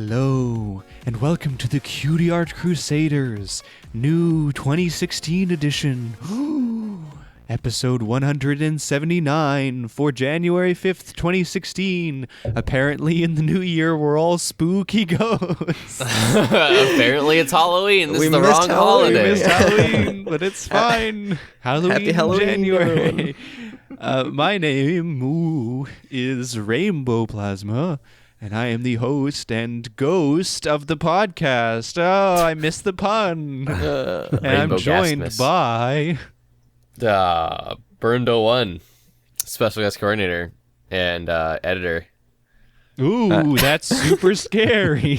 Hello, and welcome to the Cutie Art Crusaders, new 2016 edition. Episode 179 for January 5th, 2016. Apparently in the new year, we're all spooky ghosts. Apparently it's Halloween. This is the wrong We holiday. missed Halloween, but it's fine. Happy Halloween, January. My name is Rainbow Plasma, and I am the host and ghost of the podcast. Oh, I missed the pun. And I'm joined Gasmus. by... Burndo One, special guest coordinator and editor. Ooh, that's super scary.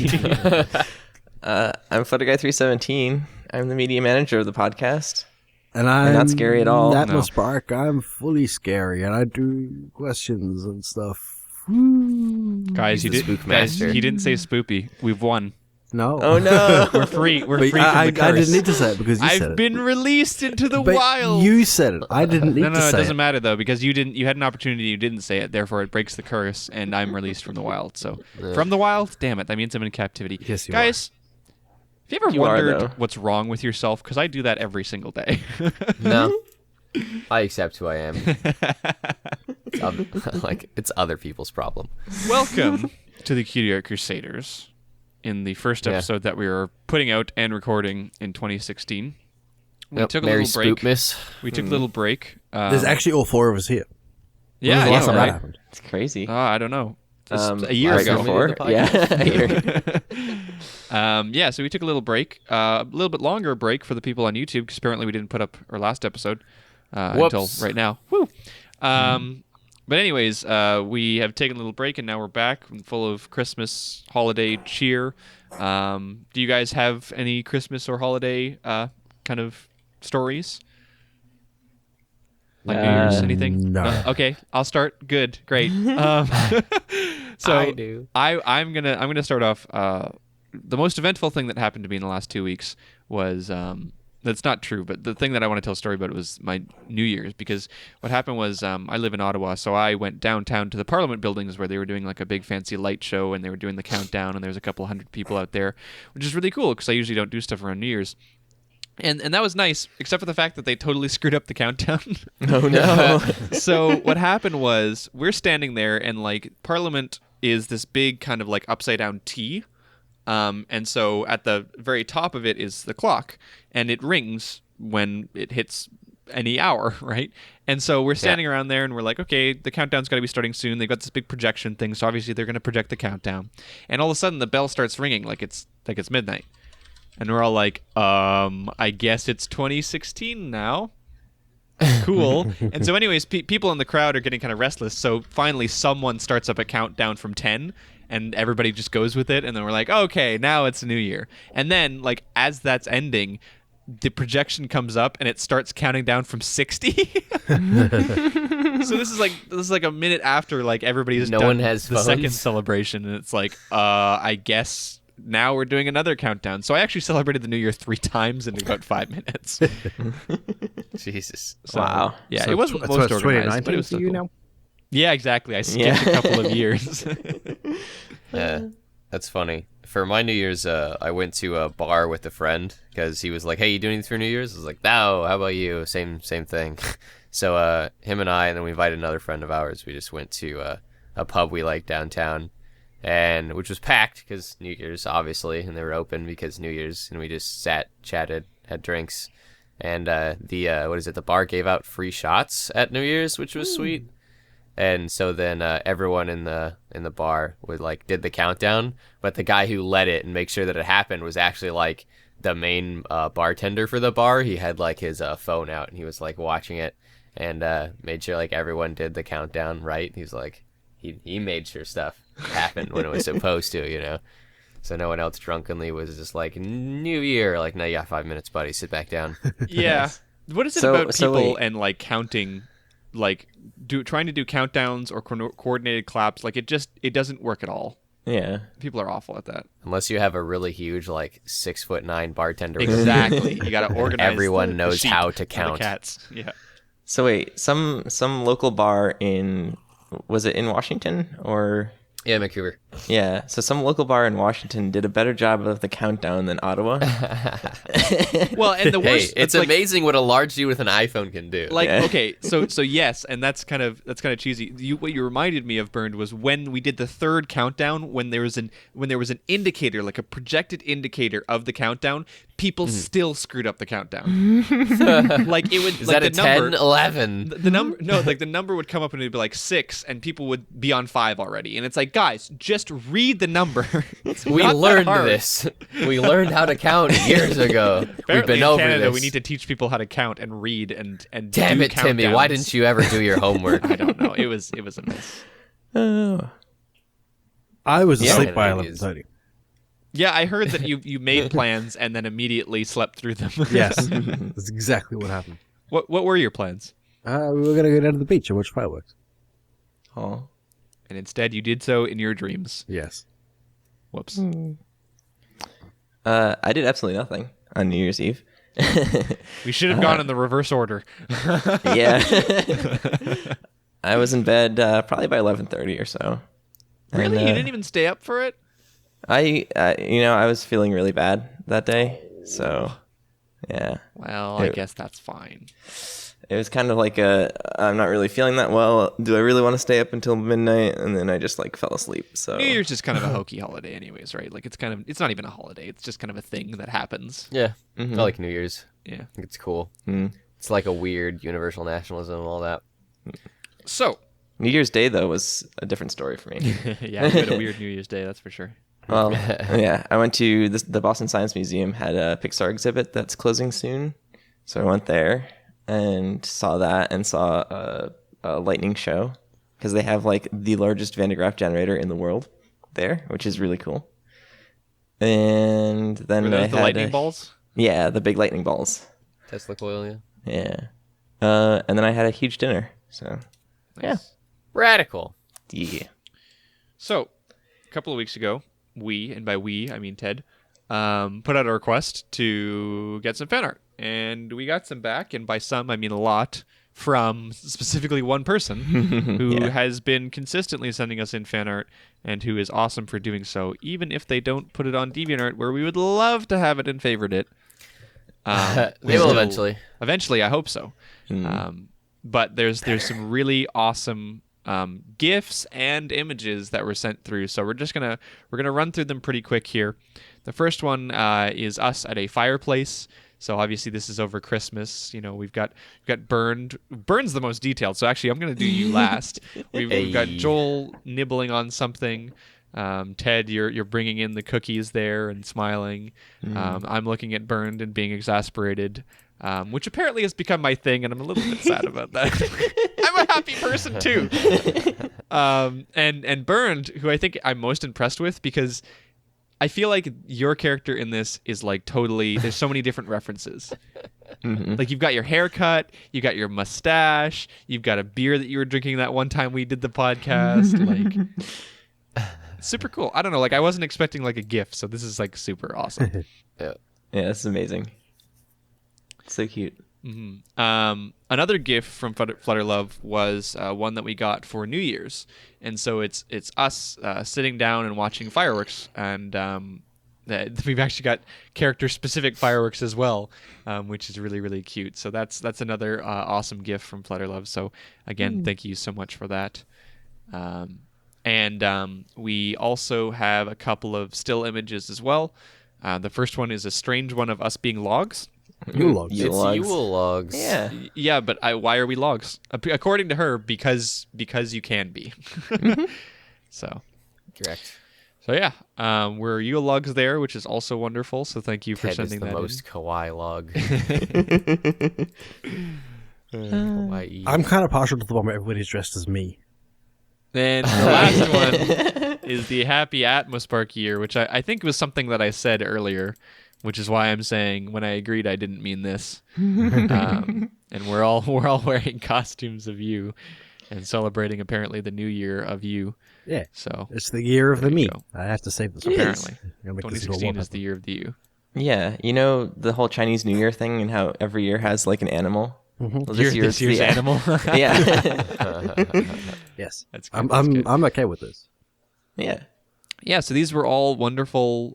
I'm PhotoGuy317. I'm the media manager of the podcast. And I'm not scary at all. Atmos Spark. I'm fully scary, and I do questions and stuff. Guys, He's the spook guys, master. he didn't say spoopy. We've won. No. Oh no! We're free. We're But free from the curse. I didn't need to say it because you said I've it. been released into the But wild. you said it. I didn't need No, to say it it. doesn't matter though, because you didn't. You had an opportunity, you didn't say it. Therefore, it breaks the curse, and I'm released from the wild. So, from the wild, damn it, that means I'm in captivity. Yes, you guys. Have you ever You are, wondered though. what's wrong with yourself? Because I do that every single day. No, I accept who I am. It's other people's problem. Welcome to the Cutie Art Crusaders. In the first episode that we were putting out and recording in 2016, we took a Merry little break. Spookmas. We took a little break. There's actually all four of us here. yeah, When was the yeah, last time that right. happened? It's crazy. I don't know. Just a Last year ago. before? Yeah. a year. Yeah, so we took a little break, a little bit longer break for the people on YouTube because apparently we didn't put up our last episode until Whoops. right now. Woo! But anyways, we have taken a little break and now we're back and full of Christmas holiday cheer. Do you guys have any Christmas or holiday kind of stories? Like New Year's, anything? no. Okay, I'll start. Good, great. So I do. I'm gonna start off. The most eventful thing that happened to me in the last 2 weeks was that's not true, but the thing that I want to tell a story about was my New Year's, because what happened was I live in Ottawa, so I went downtown to the Parliament buildings where they were doing like a big fancy light show and they were doing the countdown and there was a couple hundred people out there, which is really cool because I usually don't do stuff around New Year's. And that was nice, except for the fact that they totally screwed up the countdown. Oh no! So what happened was we're standing there and like Parliament is this big kind of like upside down T. And so at the very top of it is the clock and it rings when it hits any hour, right? And so we're standing around there and we're like, okay, the countdown's got to be starting soon. They've got this big projection thing, so obviously they're going to project the countdown. And all of a sudden the bell starts ringing like it's midnight. And we're all like, I guess it's 2016 now. Cool. And so anyways, people in the crowd are getting kind of restless. So finally someone starts up a countdown from 10 and everybody just goes with it. And then we're like, okay, now it's a new year. And then like as that's ending, the projection comes up and it starts counting down from 60. So this is like a minute after like everybody's No done one has the phones. second celebration. And it's like, I guess now we're doing another countdown. So I actually celebrated the New Year 3 times in about 5 minutes. Jesus. So, Wow. Yeah, So it wasn't it's most organized, 2019 but it was for still you cool. now? Yeah, exactly. I skipped a couple of years. Yeah, that's funny. For my New Year's, I went to a bar with a friend because he was like, "Hey, you doing anything for New Year's?" I was like, "No, how about you?" Same thing. So him and I, and then we invited another friend of ours. We just went to a pub we like downtown, and which was packed because New Year's, obviously, and they were open because New Year's, and we just sat, chatted, had drinks, and the bar gave out free shots at New Year's, which was sweet. And so then everyone in the bar would like did the countdown, but the guy who led it and make sure that it happened was actually like the main bartender for the bar. He had like his phone out and he was like watching it and made sure like everyone did the countdown right. He's like he made sure stuff happened when it was supposed to, you know. So no one else drunkenly was just like, New Year, like, no, you got 5 minutes, buddy, sit back down. Yeah. What is it So- about so people wait. and like counting, like trying to do countdowns or coordinated claps? Like it doesn't work at all. Yeah. People are awful at that. Unless you have a really huge, like 6'9" bartender. with you. Exactly. You got to organize. Everyone the knows sheep how to and the count. cats. Yeah. So wait, some local bar was it in Washington or? Yeah, Vancouver. Yeah, so some local bar in Washington did a better job of the countdown than Ottawa. Well, and the Hey, worst, it's like, amazing what a large dude with an iPhone can do. like Yeah. okay, so yes, and that's kind of cheesy. What you reminded me of, Burned, was when we did the third countdown, when there was an indicator, like a projected indicator of the countdown, people still screwed up the countdown. Like it would Is like that the a 10, number 11? the number no, like the number would come up and it'd be like 6 and people would be on 5 already. And it's like, guys, just read the number. It's We not that learned hard. this. We learned how to count years ago. We've Apparently been in over Canada, this. we need to teach people how to count and read and Damn do it, Timmy! Why countdowns. didn't you ever do your homework? I don't know. It was a mess. Oh. I was Yeah. asleep by It 11:30. Yeah, I heard that you made plans and then immediately slept through them. Yes, that's exactly what happened. What were your plans? We were gonna go down to the beach and watch fireworks. Oh. And instead, you did so in your dreams. Yes. Whoops. I did absolutely nothing on New Year's Eve. We should have gone in the reverse order. Yeah. I was in bed probably by 11:30 or so. Really? And, You didn't even stay up for it? I was feeling really bad that day, so yeah. Well, I guess that's fine. It was kind of like I'm not really feeling that well. Do I really want to stay up until midnight? And then I just like fell asleep. So New Year's just kind of a hokey holiday anyways, right? Like it's not even a holiday. It's just kind of a thing that happens. Yeah, I like New Year's. Yeah. I think it's cool. Mm. It's like a weird universal nationalism and all that. So, New Year's Day though was a different story for me. yeah, we had a weird New Year's Day, that's for sure. Well, yeah, I went to the Boston Science Museum had a Pixar exhibit that's closing soon, so I went there and saw that and saw a lightning show because they have like the largest Van de Graaff generator in the world there, which is really cool. And then Were those I the had lightning balls? Yeah, the big lightning balls. Tesla coil, yeah. Yeah. And then I had a huge dinner. So yeah. Radical. Yeah. So, a couple of weeks ago, we, and by we, I mean Ted, put out a request to get some fan art. And we got some back, and by some, I mean a lot, from specifically one person who has been consistently sending us in fan art and who is awesome for doing so, even if they don't put it on DeviantArt, where we would love to have it and favorite it. They will eventually. Eventually, I hope so. But there's some really awesome GIFs and images that were sent through, so we're gonna run through them pretty quick here. The first one is us at a fireplace. So obviously this is over Christmas. You know, we've got Burned. Burned's the most detailed. So actually, I'm gonna do you last. We've got Joel nibbling on something. Ted, you're bringing in the cookies there and smiling. I'm looking at Burned and being exasperated, which apparently has become my thing, and I'm a little bit sad about that. I'm a happy person too. And Burned, who I think I'm most impressed with, because I feel like your character in this is like totally. There's so many different references. Like you've got your haircut, you got your mustache, you've got a beer that you were drinking that one time we did the podcast. Like, super cool. I don't know. Like I wasn't expecting like a gift, so this is like super awesome. Yeah. Yeah, this is amazing. It's so cute. Another gift from Flutter Love was one that we got for New Year's, and so it's us sitting down and watching fireworks, and we've actually got character-specific fireworks as well, which is really, really cute. So that's another awesome gift from Flutter Love. So again, thank you so much for that. And we also have a couple of still images as well. The first one is a strange one of us being logs. Yule logs. It's Yule logs. Yeah. Yeah, but why are we logs? According to her, because you can be. So Correct. yeah, we're Yule logs there, which is also wonderful. So thank you for Ted is sending the that most in. kawaii log. Kawaii. I'm kind of partial to the one where everybody's dressed as me. Then the last one is the Happy Atmospark year, which I think was something that I said earlier, which is why I'm saying when I agreed I didn't mean this. And we're all wearing costumes of you and celebrating apparently the new year of you. Yeah. So It's the year of the There you me. go. I have to save this. apparently, I'm gonna make this into a 2016 is wallpaper. the year of the you. Yeah, you know the whole Chinese New Year thing and how every year has like an animal. Well, This year's the animal. Yeah, Yes. That's good. That's good. I'm okay with this. yeah. yeah, so these were all wonderful,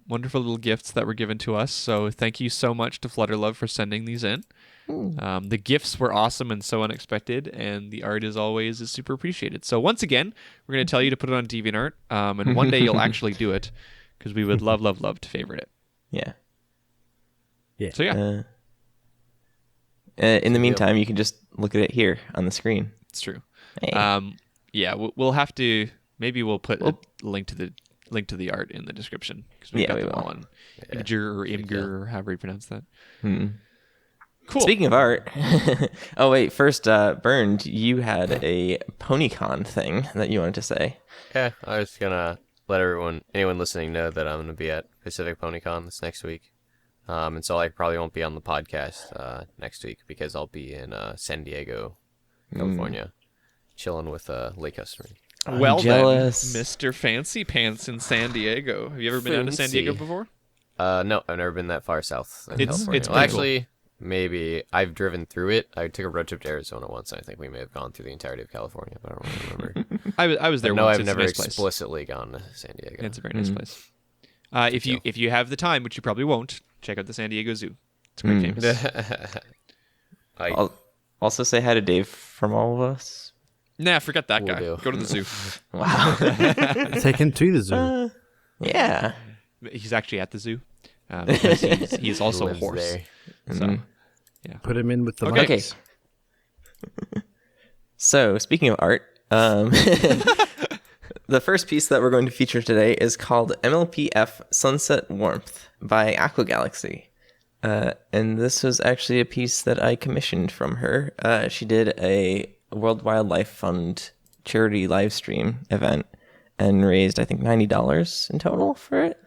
wonderful little gifts that were given to us. So thank you so much to Flutterlove for sending these in. The gifts were awesome and so unexpected, and the art, as always, is super appreciated. So once again, we're going to tell you to put it on DeviantArt, and one day you'll actually do it, because we would love, love, love to favorite it. Yeah. Yeah. So yeah, In the meantime, you can just look at it here on the screen. it's true. Hey. Yeah, we'll have to. Maybe we'll put a link to the art in the description, because we've got we them will. all on Imgur or Imgur or however you pronounce that. Cool. Speaking of art, oh wait, first, Bernd, you had a PonyCon thing that you wanted to say. Yeah, I was gonna let anyone listening know that I'm gonna be at Pacific PonyCon this next week. And so I probably won't be on the podcast next week because I'll be in San Diego, California, chilling with Lake customers. Well jealous. then, Mr. Fancy Pants in San Diego. Have you ever been down to San Fancy. Diego before? No, I've never been that far south in California. it's Well, pretty cool. actually, maybe I've driven through it. I took a road trip to Arizona once, and I think we may have gone through the entirety of California, but I don't really remember. I was there No, once. I've It's never a nice place. explicitly gone to San Diego. Yeah, it's a very nice place. If you have the time, which you probably won't, check out the San Diego Zoo. It's quite famous. I'll also say hi to Dave from all of us. Nah, forget that Will guy. do. Go to the zoo. Wow. Take him to the zoo. Yeah. He's actually at the zoo. Because he's also a Lives horse. there. So, Put him in with the Okay. Okay. monkeys. So, speaking of art, the first piece that we're going to feature today is called MLPF Sunset Warmth by Aqua Galaxy. And this was actually a piece that I commissioned from her. She did a World Wildlife Fund charity live stream event and raised, I think, $90 in total for it.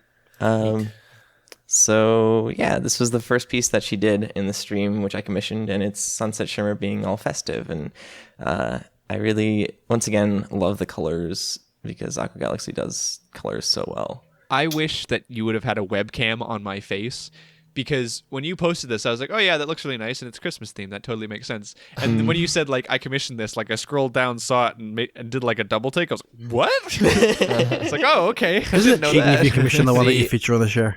So, yeah, this was the first piece that she did in the stream, which I commissioned, and it's Sunset Shimmer being all festive. And I really, once again, love the colors because Aqua Galaxy does colors so well. I wish that you would have had a webcam on my face, because when you posted this, I was like, oh yeah, that looks really nice, and it's Christmas themed. That totally makes sense. And then when you said, like, I commissioned this, like, I scrolled down, saw it, and did, like, a double take. I was like, what? It's like, oh, okay. I didn't know Cheating if that. you commission the one that you See- feature on the show.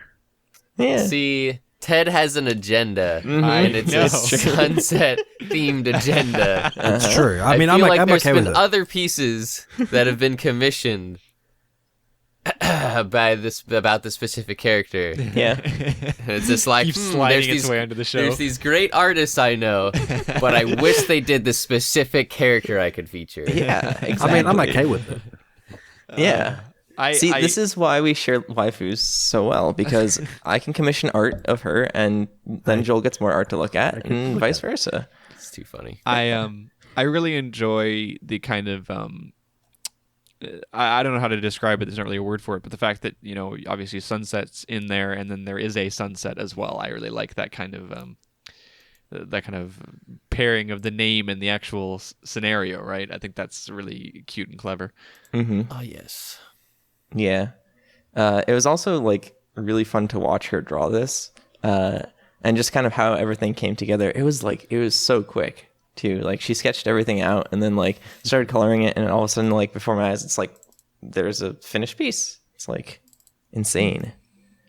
Yeah. See, Ted has an agenda, I and it's know. a sunset-themed agenda. It's true. I mean, feel I'm like there's okay with been it. other pieces that have been commissioned about the specific character. Yeah. And it's just like Keeps there's sliding its these, way onto the show. there's these great artists I know, but I wish they did the specific character I could feature. Yeah, exactly. I mean, I'm okay with it. Yeah. See, I- this is why we share waifus so well, because I can commission art of her, and then Joel gets more art to look at, and vice versa. It's too funny. I really enjoy the kind of I don't know how to describe it. There's not really a word for it, but the fact that, you know, obviously sunset's in there, and then there is a sunset as well. I really like that kind of pairing of the name and the actual scenario. Right? I think that's really cute and clever. Oh yes. Yeah. It was also, like, really fun to watch her draw this, and just kind of how everything came together. It was so quick, too. Like, she sketched everything out and then, like, started coloring it, and all of a sudden, like, before my eyes, it's like there's a finished piece. It's, like, insane.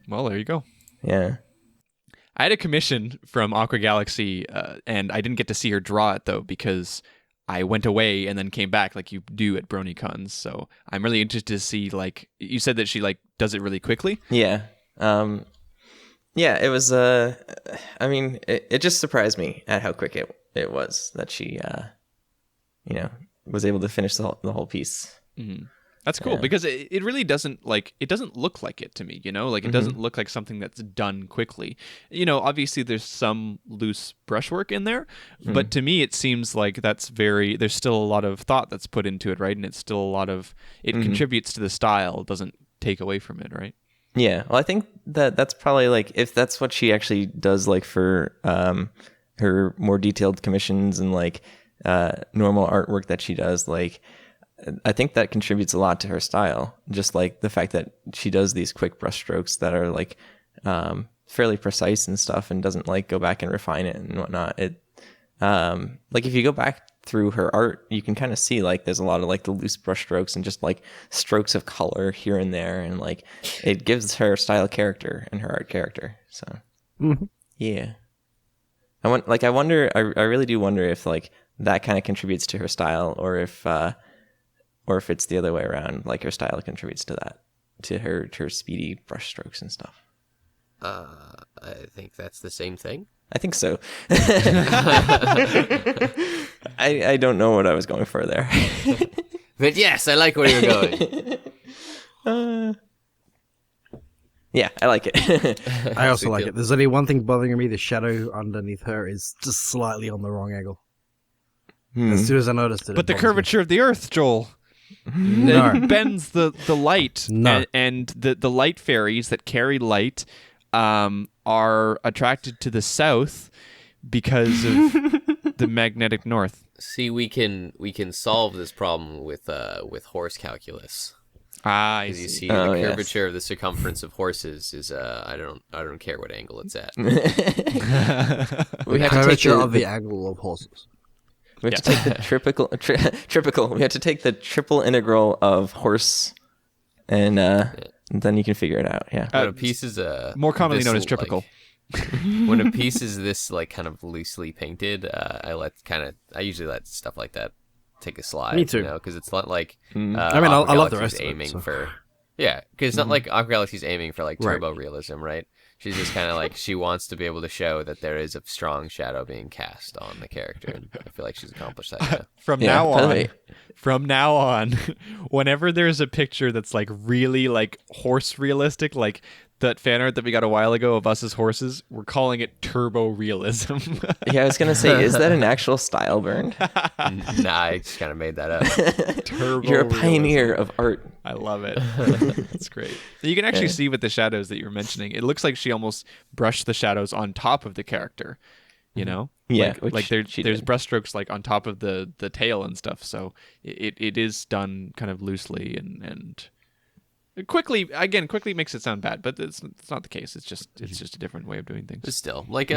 Well, there you go. Yeah. I had a commission from Aqua Galaxy, and I didn't get to see her draw it, though, because I went away and then came back like you do at BronyCons. So I'm really interested to see, like, you said that she, like, does it really quickly. Yeah. Yeah, it was, I mean, it just surprised me at how quick it was that she, was able to finish the whole piece. That's cool, because it really doesn't, like, it doesn't look like it to me, you know? Like, it doesn't look like something that's done quickly. You know, obviously there's some loose brushwork in there, but to me it seems like there's still a lot of thought that's put into it, right? And it's still a lot of, it contributes to the style, doesn't take away from it, right? Yeah, well, I think that's probably, like, if that's what she actually does, like, for her more detailed commissions and, like, normal artwork that she does, like, I think that contributes a lot to her style. Just, like, the fact that she does these quick brushstrokes that are, like, fairly precise and stuff, and doesn't, like, go back and refine it and whatnot. It, like, if you go back through her art, you can kind of see like there's a lot of like the loose brush strokes and just like strokes of color here and there, and like it gives her style character and her art character. So yeah, I really do wonder if like that kind of contributes to her style, or if it's the other way around, like her style contributes to that, to her speedy brush strokes and stuff. I think that's the same thing. I think so. I don't know what I was going for there. But yes, I like where you're going. Yeah, I like it. I also like it. There's only one thing bothering me. The shadow underneath her is just slightly on the wrong angle. As soon as I noticed it. But the curvature of the Earth, Joel. No. It bends the light. No. And the light fairies that carry light are attracted to the south because of the magnetic north. See, we can solve this problem with horse calculus. I Because you see. see, the curvature of the circumference of horses is I don't care what angle it's at. We have to take Curvature of the angle of horses. we have to take the triple. We have to take the triple integral of horse, and then you can figure it out. Yeah. When a piece is More commonly this, known as typical. When a piece is this like kind of loosely painted, I usually let stuff like that take a slide. Me too. You know, because it's not like I mean, I love the rest of it, aiming so. for because it's not like Aqua Galaxy's aiming for like turbo realism, right? She's just kind of like she wants to be able to show that there is a strong shadow being cast on the character, and I feel like she's accomplished that. Yeah. From now on, whenever there's a picture that's like really like horse realistic, like that fan art that we got a while ago of us as horses, we're calling it turbo realism. Yeah, I was gonna say, is that an actual style, Bernd? Nah, I just kind of made that up. Turbo You're a realism. pioneer of art. I love it. It's great. You can actually see with the shadows that you were mentioning. It looks like she almost brushed the shadows on top of the character. You know, Yeah, like there's did. brushstrokes like on top of the tail and stuff. So it is done kind of loosely and quickly makes it sound bad, but it's not the case. It's just a different way of doing things. But still, like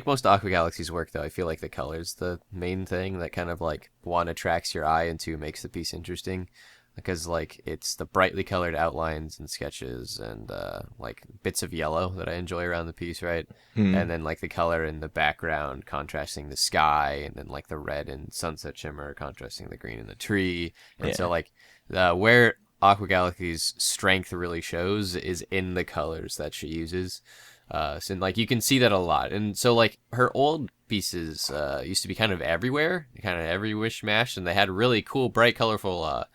most Aqua Galaxy's work, though, I feel like the color's the main thing that kind of like one attracts your eye and two makes the piece interesting, because like it's the brightly colored outlines and sketches and like bits of yellow that I enjoy around the piece, right? And then like the color in the background contrasting the sky, and then like the red and sunset shimmer contrasting the green in the tree, and so like where Aqua Galaxy's strength really shows is in the colors that she uses. So like you can see that a lot. And so like her old pieces used to be kind of everywhere, kind of every wish mash, and they had really cool, bright, colorful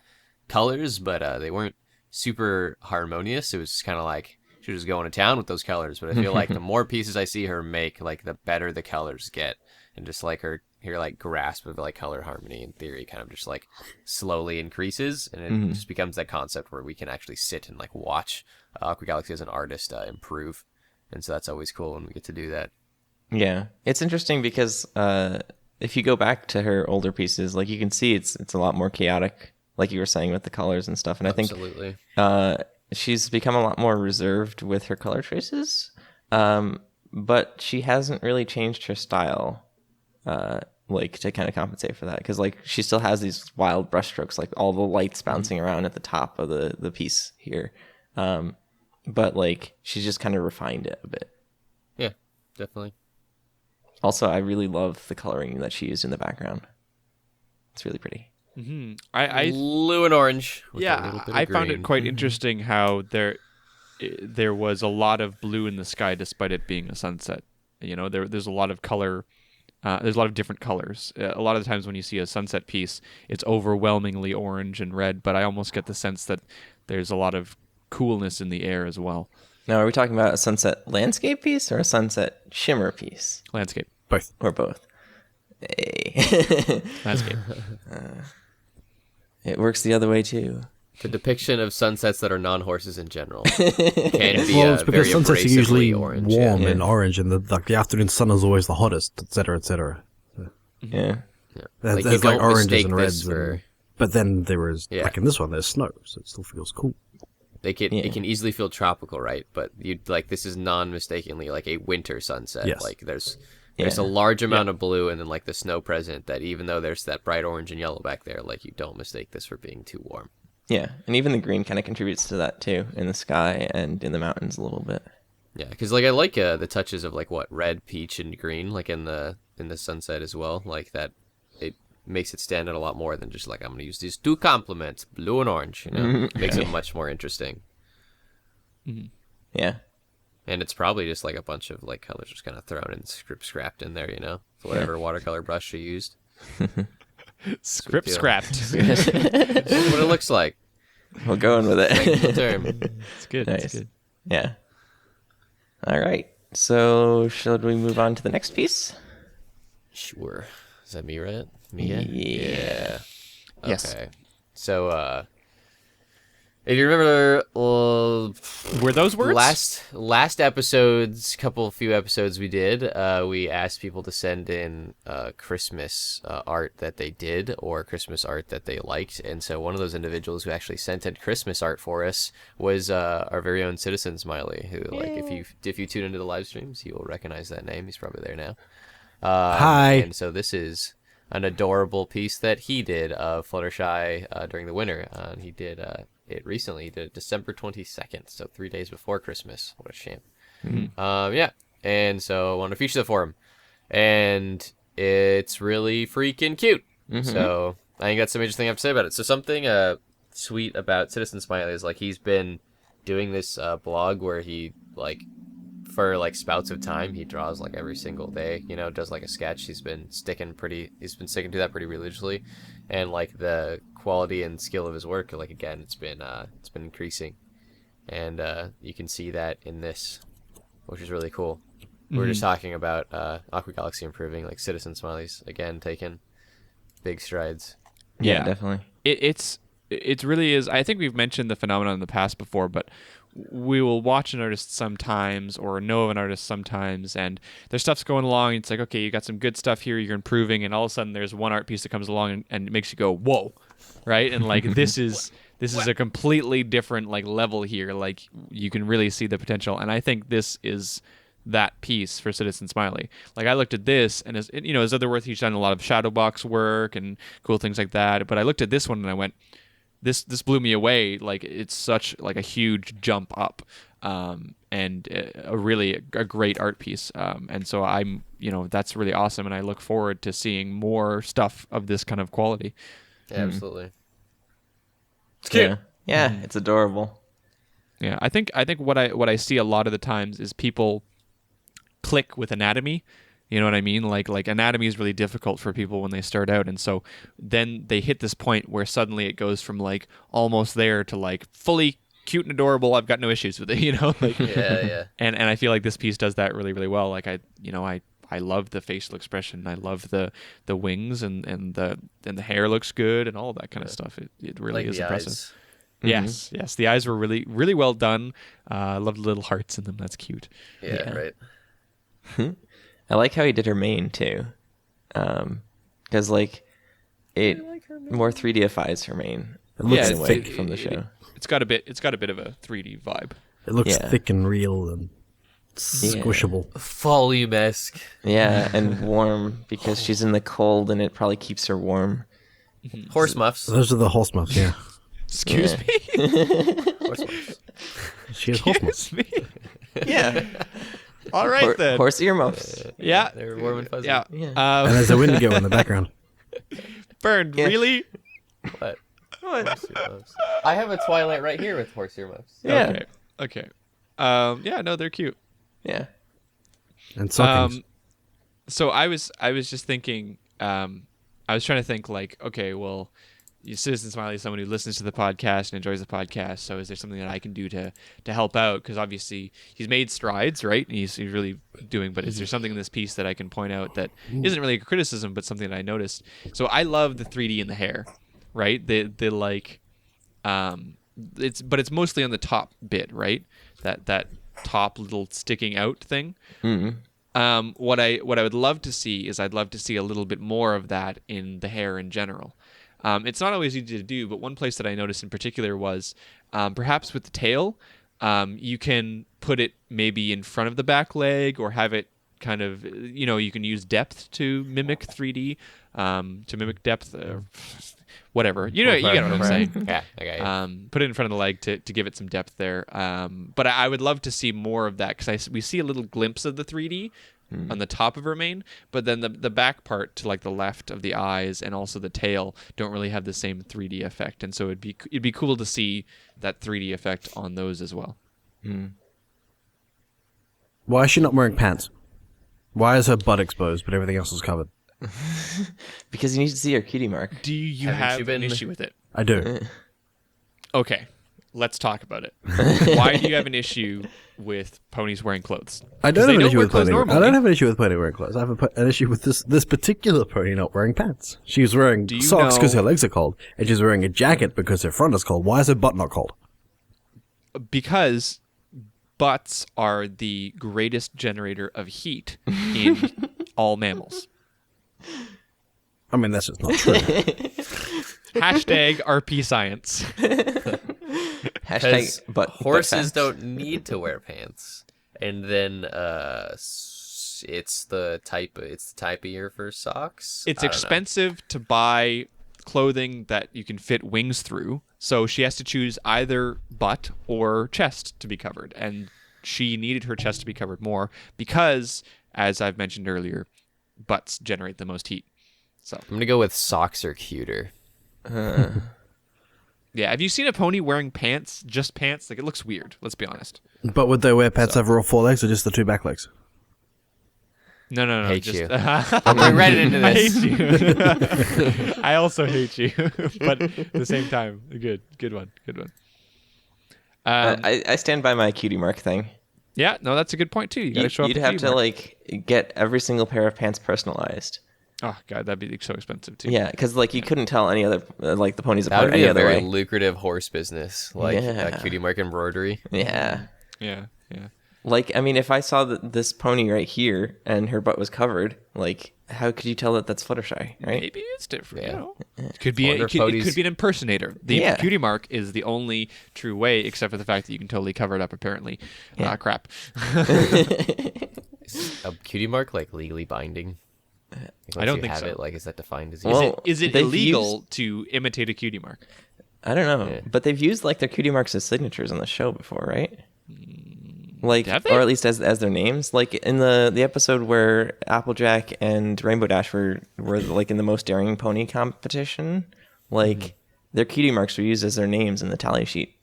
colors, but they weren't super harmonious. It was just kind of like she was going to town with those colors. But I feel like the more pieces I see her make, like the better the colors get, and just like her like grasp of like color harmony in theory kind of just like slowly increases, and it just becomes that concept where we can actually sit and like watch Aqua Galaxy as an artist improve, and so that's always cool when we get to do that. Yeah, it's interesting because if you go back to her older pieces, like you can see it's a lot more chaotic, like you were saying with the colors and stuff. And I think she's become a lot more reserved with her color choices, but she hasn't really changed her style. Like to kind of compensate for that, because like she still has these wild brushstrokes, like all the lights bouncing around at the top of the piece here, but like she's just kind of refined it a bit. Yeah, definitely. Also, I really love the coloring that she used in the background. It's really pretty. Blue and orange. Yeah, I found it quite interesting how there was a lot of blue in the sky despite it being a sunset. You know, there's a lot of color. There's a lot of different colors. A lot of the times when you see a sunset piece, it's overwhelmingly orange and red, but I almost get the sense that there's a lot of coolness in the air as well. Now, are we talking about a sunset landscape piece or a sunset shimmer piece? Landscape. Both. Or both? Hey. Landscape. It works the other way, too. The depiction of sunsets that are non-horses in general can be Well, it's because very sunsets are abrasively usually orange. warm Yeah. and orange, and the afternoon sun is always the hottest, etc., etc. Yeah. Yeah. There's Like, like, you don't oranges mistake and this reds, for- but then there is Yeah. like in this one, there's snow, so it still feels cool. It can easily feel tropical, right? But you like this is non-mistakenly like a winter sunset. Yes. Like there's There's a large amount of blue and then like the snow present that even though there's that bright orange and yellow back there, like you don't mistake this for being too warm. Yeah, and even the green kind of contributes to that too, in the sky and in the mountains a little bit. Yeah, because like I like the touches of like red, peach, and green, like in the sunset as well. Like that, it makes it stand out a lot more than just like I'm gonna use these two complements, blue and orange. You know, makes it much more interesting. Mm-hmm. Yeah. And it's probably just like a bunch of like colors just kind of thrown and scrapped in there. You know, so whatever watercolor brush you used. Scrapped. That's what it looks like. We're going with it. Technical term. It's good. Nice. It's good. Yeah. All right. So, should we move on to the next piece? Sure. Is that me, right? Mia? Yeah. Yes. Okay. So, if you remember, Were those words? last episodes, few episodes we did, we asked people to send in Christmas art that they did or Christmas art that they liked, and so one of those individuals who actually sent in Christmas art for us was our very own Citizen Smiley, who like if you tune into the live streams, you will recognize that name. He's probably there now. Hi. And so this is an adorable piece that he did of Fluttershy during the winter. He did it recently. He did it December 22nd, so 3 days before Christmas. What a shame. Yeah, and so I want to feature that for him, and it's really freaking cute. So I think that's the major thing I have to say about it. So something sweet about Citizen Smiley is like he's been doing this blog where he like for like spouts of time he draws like every single day, you know, does like a sketch. He's been sticking to that pretty religiously, and like the quality and skill of his work, like again, it's been increasing, and you can see that in this, which is really cool. We were just talking about Aqua Galaxy improving, like Citizen Smiley's again taking big strides. Yeah, definitely. It really is. I think we've mentioned the phenomenon in the past before, but we will watch an artist sometimes or know of an artist sometimes, and their stuff's going along. It's like, okay, you got some good stuff here, you're improving, and all of a sudden there's one art piece that comes along and it makes you go, whoa, right? And like this is a completely different like level here. Like you can really see the potential, and I think this is that piece for Citizen Smiley. Like I looked at this, and his other work, he's done a lot of shadow box work and cool things like that. But I looked at this one and I went, this blew me away. Like it's such like a huge jump up, and a great art piece. And so I'm, that's really awesome, and I look forward to seeing more stuff of this kind of quality. Yeah, absolutely. It's cute. Yeah, it's adorable. Yeah, I think what I see a lot of the times is people click with anatomy. You know what I mean? Like anatomy is really difficult for people when they start out, and so then they hit this point where suddenly it goes from like almost there to like fully cute and adorable. I've got no issues with it, Like, yeah. And I feel like this piece does that really, really well. Like I love the facial expression. I love the wings and the hair looks good and all that kind of stuff. It really is impressive. Eyes. Yes. The eyes were really, really well done. I love the little hearts in them. That's cute. Yeah. Right. I like how he did her mane too, because like it more 3Difies her mane. It looks thick from the show. It's got a bit of a 3D vibe. It looks thick and real and squishable. Volume-esque. Yeah, and warm because she's in the cold, and it probably keeps her warm. Horse muffs. Those are the horse muffs, yeah. Excuse me? Horse muffs. She has horse muffs. Excuse me? Yeah. All right, then. Horse earmuffs. Yeah. They're warm and fuzzy. Yeah. And there's a windigo in the background. Burned, really? What? I have a Twilight right here with horse earmuffs. Yeah. Okay. Yeah, no, they're cute. Yeah. And stockings. So I was just thinking, I was trying to think like, okay, well, Citizen Smiley is someone who listens to the podcast and enjoys the podcast. So is there something that I can do to help out? Because obviously he's made strides, right? And he's really doing. But is there something in this piece that I can point out that isn't really a criticism, but something that I noticed? So I love the 3D in the hair, right? The like, it's mostly on the top bit, right? That top little sticking out thing. What I would love to see is I'd love to see a little bit more of that in the hair in general. It's not always easy to do, but one place that I noticed in particular was perhaps with the tail, you can put it maybe in front of the back leg or have it kind of, you can use depth to mimic 3D, to mimic depth, whatever. You get what I'm saying. Yeah, okay. Put it in front of the leg to give it some depth there. But I would love to see more of that, because we see a little glimpse of the 3D on the top of her mane, but then the back part to like the left of the eyes and also the tail don't really have the same 3D effect, and so it'd be cool to see that 3D effect on those as well. Why is she not wearing pants? Why is her butt exposed but everything else is covered? Because you need to see her cutie mark. Do you Haven't have you been- an issue with it? I do. Okay, let's talk about it. Why do you have an issue with ponies wearing clothes? I 'Cause don't they have an issue wear with clothes pony. I normally. don't have an issue with pony wearing clothes. I have an issue with this particular pony not wearing pants. She's wearing Do you socks because know- her legs are cold, and she's wearing a jacket because her front is cold. Why is her butt not cold? Because butts are the greatest generator of heat in all mammals. I mean, that's just not true. Hashtag RP science. Because Hashtag butt horses facts. don't need to wear pants, and then it's the type of year for socks. It's I don't know. expensive to buy clothing that you can fit wings through, so she has to choose either butt or chest to be covered, and she needed her chest to be covered more because, as I've mentioned earlier, butts generate the most heat. So I'm gonna go with socks are cuter. yeah, have you seen a pony wearing pants? Just pants? Like, it looks weird. Let's be honest. But would they wear pants over all four legs or just the two back legs? No. Hate just, you. I'm going right into I this. hate you. I also hate you, but at the same time, good one. I stand by my cutie mark thing. Yeah, no, that's a good point too. You got to show up. You'd the have cutie to mark. like get every single pair of pants personalized. Oh god, that'd be so expensive too. Yeah, because like you couldn't tell any other like the ponies That apart would be any a other very way. lucrative horse business, like Yeah. cutie mark embroidery. Yeah. yeah. Like, I mean, if I saw this pony right here and her butt was covered, like, how could you tell that that's Fluttershy, right? Maybe it's different. Yeah. You know, it could be. Wonder It if could, it ponies- could be an impersonator. The Yeah. cutie mark is the only true way, except for the fact that you can totally cover it up. Apparently, Yeah. crap. Is a cutie mark like legally binding? Like, I once don't you think have so. it, like, is that defined as? Well, Is it they've illegal to imitate a cutie mark? I don't know, Yeah. but they've used like their cutie marks as signatures on the show before, right? Like, Have they? or at least as their names. Like in the episode where Applejack and Rainbow Dash were like in the most daring pony competition, like their cutie marks were used as their names in the tally sheet.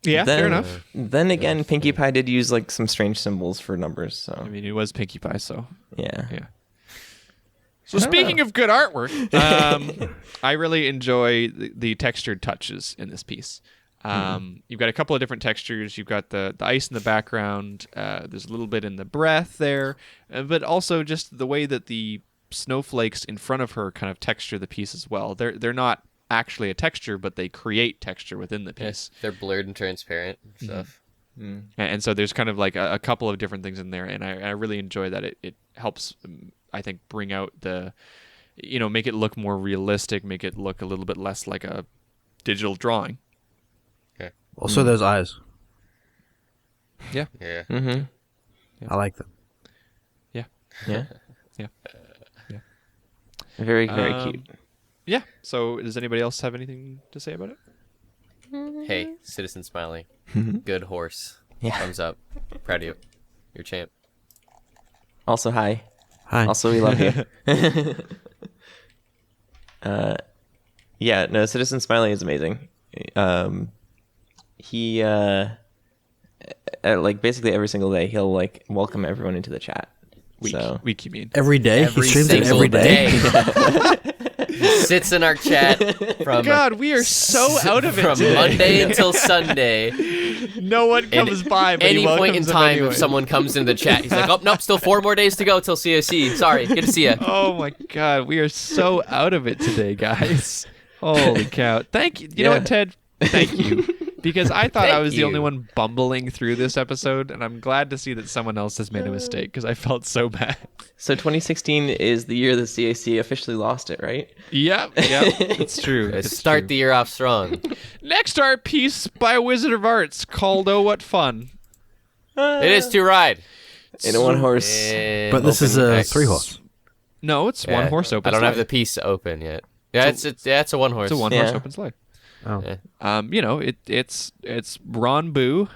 Yeah, Then- fair enough. Then again, Pinkie Pie did use like some strange symbols for numbers. So I mean, it was Pinkie Pie, so yeah. So speaking of good artwork, I really enjoy the textured touches in this piece. You've got a couple of different textures. You've got the ice in the background. There's a little bit in the breath there, but also just the way that the snowflakes in front of her kind of texture the piece as well. They're not actually a texture, but they create texture within the piece. They're blurred and transparent and stuff. And so there's kind of like a couple of different things in there, and I really enjoy that. It helps, I think, bring out make it look more realistic, make it look a little bit less like a digital drawing. Also, those eyes. Yeah. Yeah. I like them. Yeah. Yeah. Very, very cute. Yeah. So does anybody else have anything to say about it? Hey, Citizen Smiley. Good horse. Yeah. Thumbs up. Proud of you. You're champ. Also, hi. Hi. Also, we love you. Yeah, no, Citizen Smiley is amazing. He like basically every single day he'll like welcome everyone into the chat. Week, you mean? Every day? Every he streams it single every day? He sits in our chat from God, we are so out of it from today. Monday until Sunday. No one comes by, but Any he point in welcomes them time, anyway. if someone comes into the chat, he's like, "Oh nope, still 4 more days to go till COC. Sorry, good to see you." Oh my God, we are so out of it today, guys. Holy cow! Thank you. You know what, Ted? Thank you. Because I thought I Thank was the only you. one bumbling through this episode, and I'm glad to see that someone else has made a mistake because I felt so bad. So 2016 is the year the CAC officially lost it, right? Yep, it's true. Let's It's start true. the year off strong. Next art piece by Wizard of Arts called "Oh What Fun." It is to ride. In a one horse. But this is a 3-horse. No, it's one horse open. I don't sleigh. have the piece open yet. Yeah, it's a one horse. It's a one horse open sleigh. Oh. Yeah. It's Ron Boo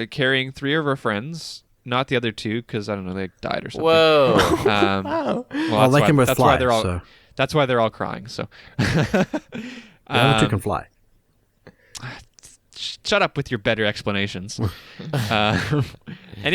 carrying 3 of our friends, not the other 2 because I don't know, they died or something. Whoa. Wow. Well, they can both that's fly, why they're all. so. That's why they're all crying. So. The other 2 can fly. Shut up with your better explanations. And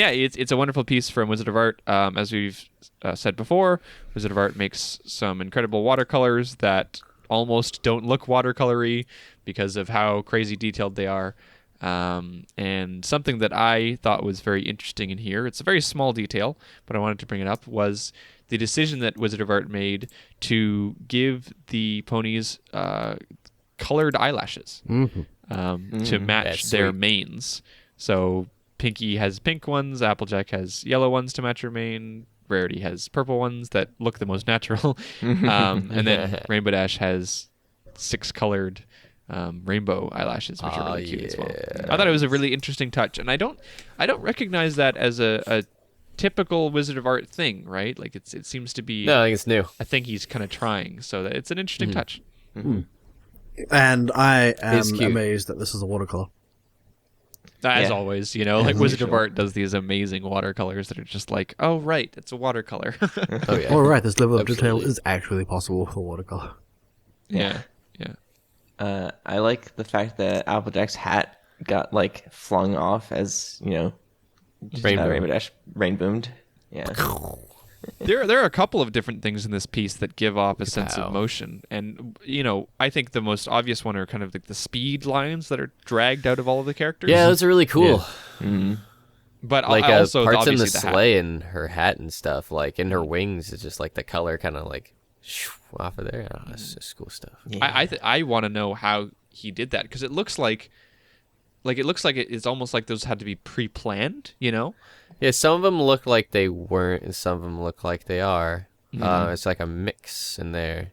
yeah, it's a wonderful piece from Wizard of Art. As we've said before, Wizard of Art makes some incredible watercolors that almost don't look watercolory because of how crazy detailed they are. And something that I thought was very interesting in here, it's a very small detail, but I wanted to bring it up, was the decision that Wizard of Art made to give the ponies colored eyelashes. To match That's their sweet. manes. So Pinky has pink ones, Applejack has yellow ones to match her mane, Rarity has purple ones that look the most natural, and then Rainbow Dash has 6 colored rainbow eyelashes, which are really cute as well. I thought it was a really interesting touch, and I don't recognize that as a typical Wizard of Art thing, right? Like it seems to be No, I think it's new. a thing he's kind of trying, so that it's an interesting touch. And I am It's cute. amazed that this is a watercolor. As Yeah. always, like Wizard of usual. Art does these amazing watercolors that are just like, oh right, it's a watercolor. Oh yeah. All right, this level of detail Absolutely. is actually possible for watercolor. yeah. I like the fact that Applejack's hat got like flung off as Rainbow. Rainbow Dash rainboomed. Yeah. There are a couple of different things in this piece that give off a sense Wow. of motion, and I think the most obvious one are kind of like the speed lines that are dragged out of all of the characters. Yeah, those are really cool. but Like also parts in the obviously the hat. sleigh and her hat and stuff, like in her wings, it's just like the color kind of like off of there. Oh, that's just cool stuff. Yeah. I want to know how he did that because it looks like it's almost like those had to be pre-planned. Yeah, some of them look like they weren't, and some of them look like they are. It's like a mix in there.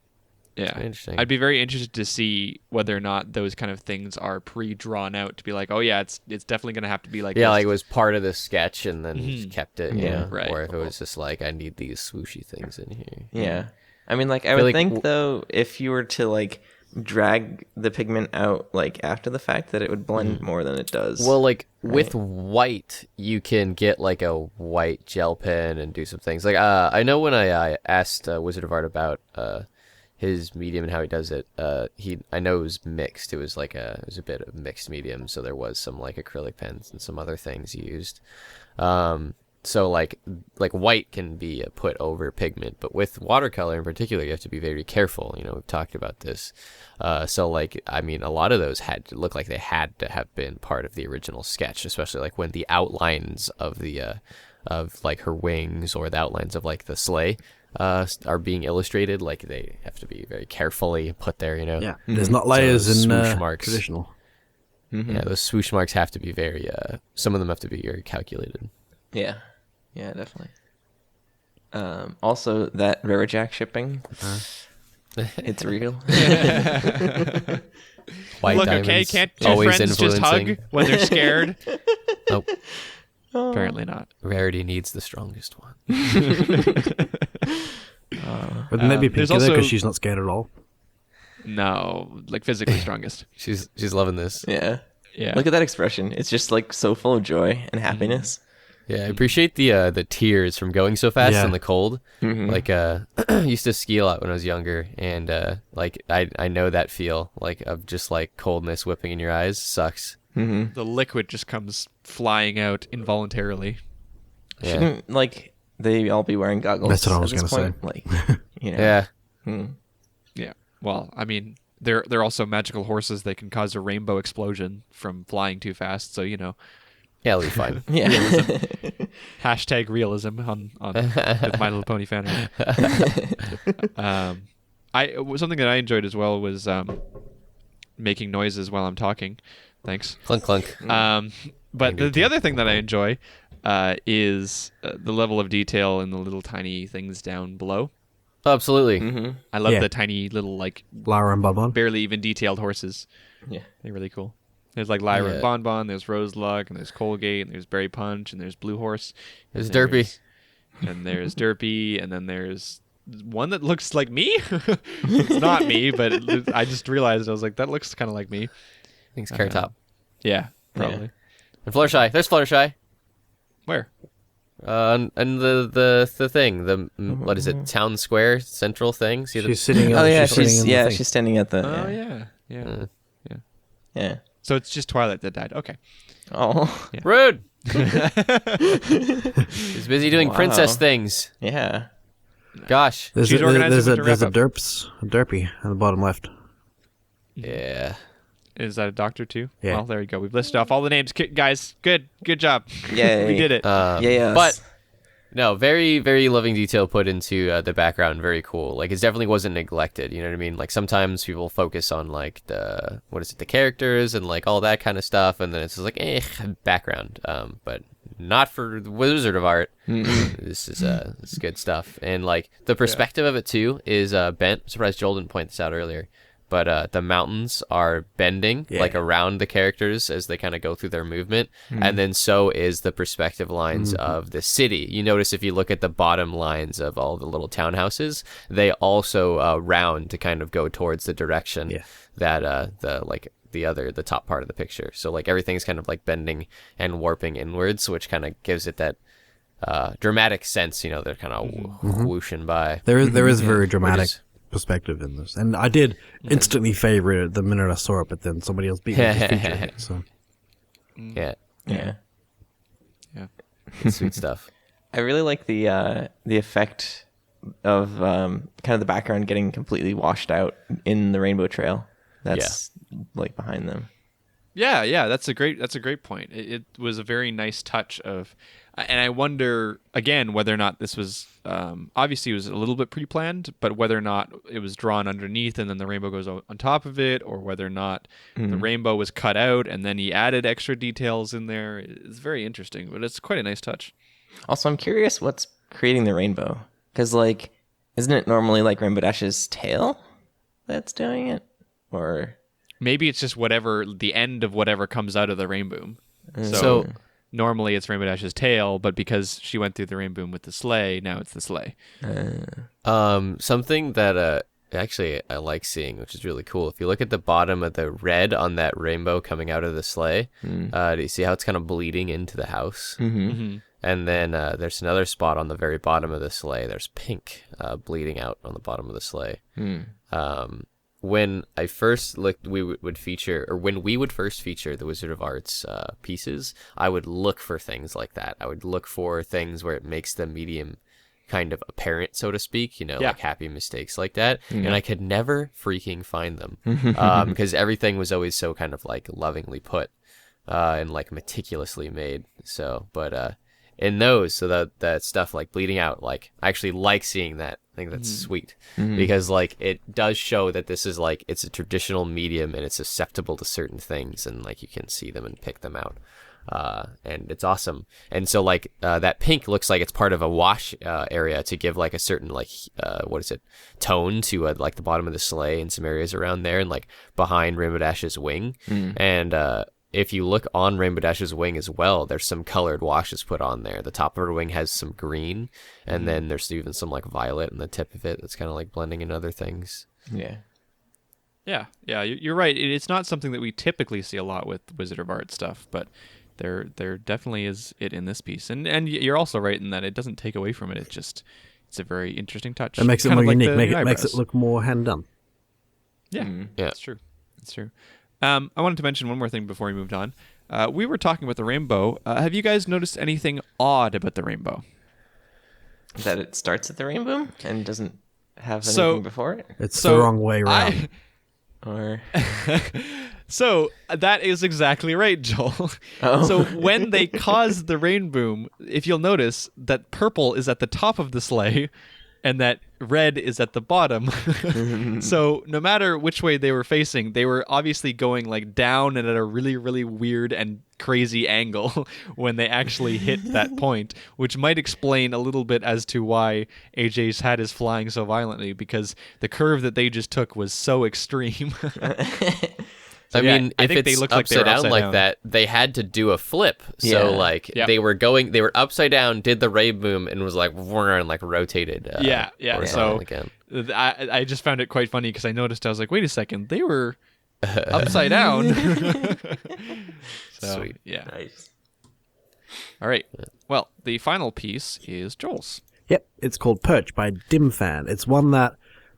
Yeah, interesting. I'd be very interested to see whether or not those kind of things are pre-drawn out to be like, oh yeah, it's definitely gonna have to be like Yeah, this. like it was part of the sketch and then just kept it. Yeah, right. Or if it was just like, I need these swooshy things in here. Yeah. I mean, like, I feel would like think, though, if you were to, like, drag the pigment out, like, after the fact, that it would blend more than it does. Well, like with white, you can get like a white gel pen and do some things. Like I know when I asked Wizard of Art about his medium and how he does it, I know it was mixed. It was like it was a bit of mixed medium, so there was some like acrylic pens and some other things used. So like white can be put over pigment, but with watercolor in particular, you have to be very careful. We've talked about this. So like, I mean, a lot of those had to look like they had to have been part of the original sketch, especially like when the outlines of the of like her wings or the outlines of like the sleigh are being illustrated. Like they have to be very carefully put there. Yeah, there's not layers So in swoosh marks. traditional. Yeah, those swoosh marks have to be very. Some of them have to be very calculated. Yeah. Yeah, definitely. Also, that Rare Jack shipping, it's real. White Look, diamonds, okay, can't 2 always friends just hug influencing. when they're scared? Nope. Apparently not. Rarity needs the strongest one. But maybe there's Pinky also- because she's not scared at all. No, like physically strongest. She's loving this. Yeah. Yeah. Look at that expression. It's just, like, so full of joy and happiness. Yeah, I appreciate the tears from going so fast Yeah. in the cold. Like I used to ski a lot when I was younger, and like I know that feel like of just like coldness whipping in your eyes sucks. The liquid just comes flying out involuntarily. Yeah, Shouldn't, like, they all be wearing goggles? That's what I at was this gonna point? Like, yeah. Yeah. Well, I mean, they're also magical horses. They can cause a rainbow explosion from flying too fast. So Yeah, it'll be fine. Yeah. hashtag realism on the My Little Pony fan. Something that I enjoyed as well was making noises while I'm talking. Thanks. Clunk clunk. But the other thing that I enjoy is the level of detail in the little tiny things down below. Oh, absolutely. I love Yeah. the tiny little like Lara and Bubon. barely even detailed horses. Yeah. They're really cool. There's like Lyra Yeah. and Bonbon, there's Rose Luck, and there's Colgate, and there's Berry Punch, and there's Blue Horse. There's and Derpy. And there's Derpy, and then there's one that looks like me. It's not me, but I just realized, I was like, that looks kind of like me. I think it's Carrot Top. Yeah, probably. And Fluttershy. There's Fluttershy. Where? And the thing, what is it? Town Square Central thing. See She's sitting. Oh yeah, sitting in the thing. she's standing at the. Oh, yeah. yeah. Yeah. So it's just Twilight that died. Okay. Oh. Rude. He's busy doing Wow. princess things. Yeah. Gosh. There's She's a, organizing there's a, with the there's a wrap-up. derpy on the bottom left. Yeah. Is that a doctor too? Yeah. Well, there you go. We've listed off all the names. Guys, good job. Yay. We did it. Yeah. But no, very, very loving detail put into the background. Very cool. Like, it definitely wasn't neglected. You know what I mean? Like, sometimes people focus on like the characters and like all that kind of stuff, and then it's just like background. But not for the Wizard of Art. This is good stuff, and like the perspective of it too is bent. I'm surprised Joel didn't point this out earlier. But the mountains are bending like around the characters as they kind of go through their movement. And then so is the perspective lines of the city. You notice if you look at the bottom lines of all the little townhouses, they also round to kind of go towards the direction that the top part of the picture. So like everything's kind of like bending and warping inwards, which kind of gives it that dramatic sense. You know, they're kind of whooshing by. There is very dramatic is- perspective in this, and I did instantly favorite it the minute I saw it, but then somebody else beat me to feature it. So Yeah, Yeah. it's sweet stuff. I really like the effect of kind of the background getting completely washed out in the rainbow trail. That's like behind them. Yeah, that's a great point. It was a very nice touch of, and I wonder again whether or not this was obviously it was a little bit pre-planned, but whether or not it was drawn underneath and then the rainbow goes on top of it, or whether or not the rainbow was cut out and then he added extra details in there. It's very interesting, but it's quite a nice touch. Also, I'm curious what's creating the rainbow, because like, isn't it normally like Rainbow Dash's tail that's doing it, or? Maybe it's just whatever the end of whatever comes out of the rainbow. So Normally it's Rainbow Dash's tail, but because she went through the rainbow with the sleigh, now it's the sleigh. Something that actually I like seeing, which is really cool. If you look at the bottom of the red on that rainbow coming out of the sleigh, do you see how it's kind of bleeding into the house? Mm-hmm. And then there's another spot on the very bottom of the sleigh. There's pink bleeding out on the bottom of the sleigh. When I first looked, when we would first feature the Wizard of Art's pieces, I would look for things like that. I would look for things where it makes the medium kind of apparent, so to speak, like happy mistakes like that. And I could never freaking find them because everything was always so kind of like lovingly put and like meticulously made. So, but in those, so that stuff like bleeding out, like I actually like seeing that. I think that's sweet because like it does show that this is like it's a traditional medium and it's susceptible to certain things, and like you can see them and pick them out, and it's awesome. And so like that pink looks like it's part of a wash area to give like a certain like tone to like the bottom of the sleigh and some areas around there, and like behind Rainbow Dash's wing, and if you look on Rainbow Dash's wing as well, there's some colored washes put on there. The top of her wing has some green, and then there's even some like violet in the tip of it that's kind of like blending in other things. Yeah, you're right. It's not something that we typically see a lot with Wizard of Art stuff, but there definitely is it in this piece. And you're also right in that it doesn't take away from it. It's a very interesting touch. it makes it Kind more of like unique. the Makes it eyebrows. look more hand done. Yeah, Yeah. It's true. I wanted to mention one more thing before we moved on. We were talking about the rainbow. Have you guys noticed anything odd about the rainbow? That it starts at the rainbow and doesn't have anything So- before it, It's the wrong way around. or? So that is exactly right, Joel. Oh. So when they cause the rainbow, if you'll notice that purple is at the top of the sleigh and that red is at the bottom. So no matter which way they were facing, they were obviously going like down and at a really, really weird and crazy angle when they actually hit that point, which might explain a little bit as to why AJ's hat is flying so violently, because the curve that they just took was so extreme. So, I yeah, mean, I if think it's they look like they were upside down like down. that, they had to do a flip. Yeah. So like Yep. they were upside down, did the rave boom, and was like, and like rotated. Yeah. horizontal So again. I just found it quite funny because I noticed, I was like, wait a second, they were upside down. So, Sweet. Yeah. Nice. All right. Well, the final piece is Joel's. Yep, it's called Perch by DimFan. It's one that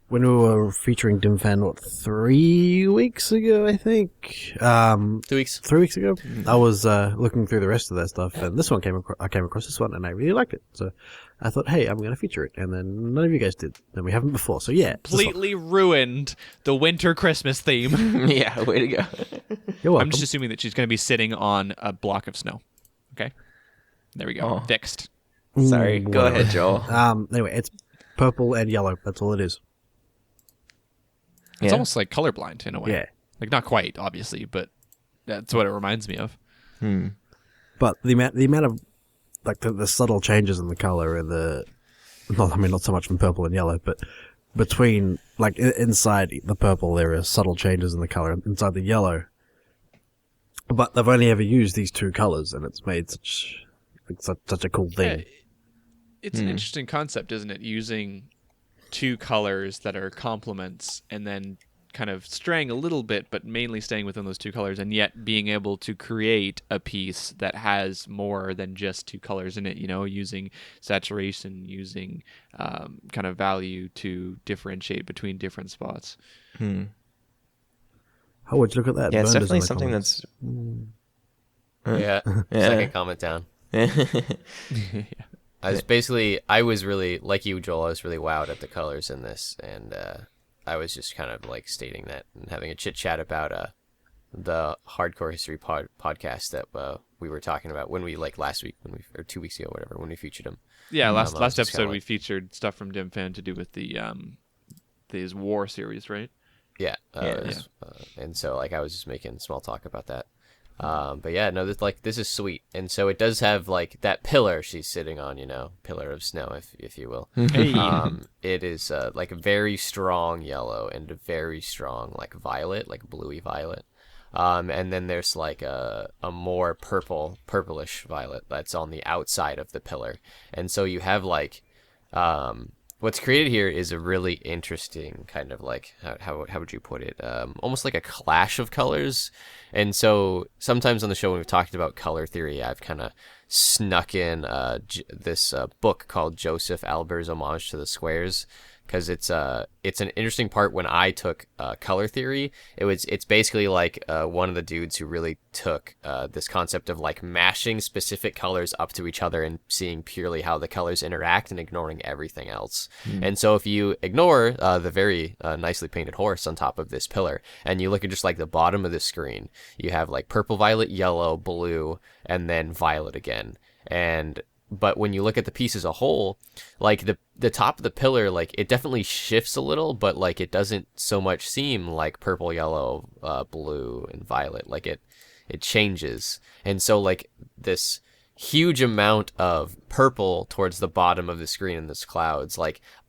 when we were featuring DimFan, 3 weeks ago, I think. 2 weeks. 3 weeks ago, I was looking through the rest of their stuff, and this one I came across this one, and I really liked it. So I thought, hey, I'm going to feature it, and then none of you guys did, and we haven't before. So yeah, this one. Completely ruined the winter Christmas theme. Yeah, way to go. You're welcome. I'm just assuming that she's going to be sitting on a block of snow. Okay. There we go. Oh. Fixed. Sorry. Go whatever. ahead, Joel. Anyway, it's purple and yellow. That's all it is. It's Yeah. almost like colorblind in a way. Yeah. Like not quite, obviously, but that's what it reminds me of. But the amount of like the subtle changes in the color and not so much from purple and yellow, but between like inside the purple there are subtle changes in the color. Inside the yellow, but they've only ever used these two colors, and it's made such a cool thing. Yeah, it's an interesting concept, isn't it? Using two colors that are complements and then kind of straying a little bit, but mainly staying within those two colors, and yet being able to create a piece that has more than just two colors in it, using saturation, using kind of value to differentiate between different spots. How would you look at that? Yeah, it's Burned us in definitely the something comments. that's. Yeah. Yeah. Second comment down. I was really, like you, Joel, I was really wowed at the colors in this, and I was just kind of like stating that and having a chit chat about the hardcore history podcast that we were talking about when we last week or 2 weeks ago, whatever, when we featured him. Yeah, last just episode kinda we featured stuff from DimFan to do with these war series, right? Yeah. Yeah. And so I was just making small talk about that. But yeah, no, this is sweet. And so it does have that pillar she's sitting on, pillar of snow, if you will. Hey. It is a very strong yellow and a very strong violet, bluey violet. And then there's a more purplish violet that's on the outside of the pillar. And so you have what's created here is a really interesting kind of how would you put it? Almost like a clash of colors. And so sometimes on the show when we've talked about color theory, I've kind of snuck in this book called Joseph Albert's Homage to the Squares, because it's an interesting part. When I took color theory, it's basically one of the dudes who really took this concept of mashing specific colors up to each other and seeing purely how the colors interact and ignoring everything else. And so if you ignore the very nicely painted horse on top of this pillar and you look at just the bottom of the screen, you have purple, violet, yellow, blue, and then violet again. But when you look at the piece as a whole, the top of the pillar, it definitely shifts a little, but it doesn't so much seem like purple, yellow, blue, and violet. It changes. And so this huge amount of purple towards the bottom of the screen in this clouds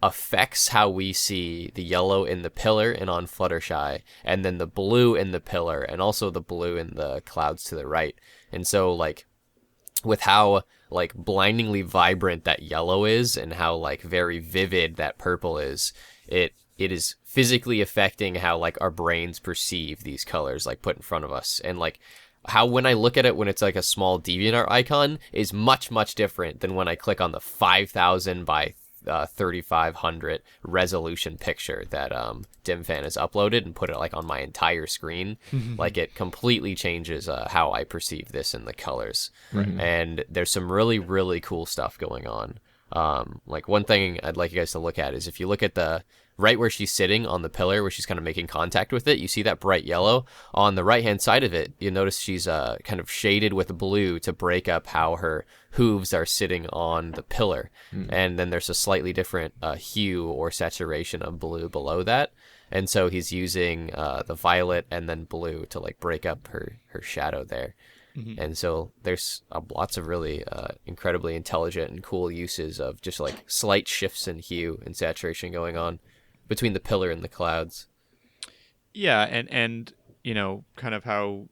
affects how we see the yellow in the pillar and on Fluttershy, and then the blue in the pillar and also the blue in the clouds to the right. And so with how blindingly vibrant that yellow is and how very vivid that purple is, it is physically affecting how our brains perceive these colors put in front of us. And how when I look at it when it's a small DeviantArt icon is much different than when I click on the 5,000 by 3,500 resolution picture that DimFan has uploaded and put it on my entire screen. It completely changes how I perceive this in the colors. Right. And there's some really, really cool stuff going on. One thing I'd like you guys to look at is if you look at the right where she's sitting on the pillar, where she's kind of making contact with it, you see that bright yellow. On the right-hand side of it, you notice she's kind of shaded with blue to break up how her hooves are sitting on the pillar. And then there's a slightly different hue or saturation of blue below that. And so he's using the violet and then blue to break up her shadow there. And so there's lots of really incredibly intelligent and cool uses of just slight shifts in hue and saturation going on between the pillar and the clouds. Yeah, and kind of how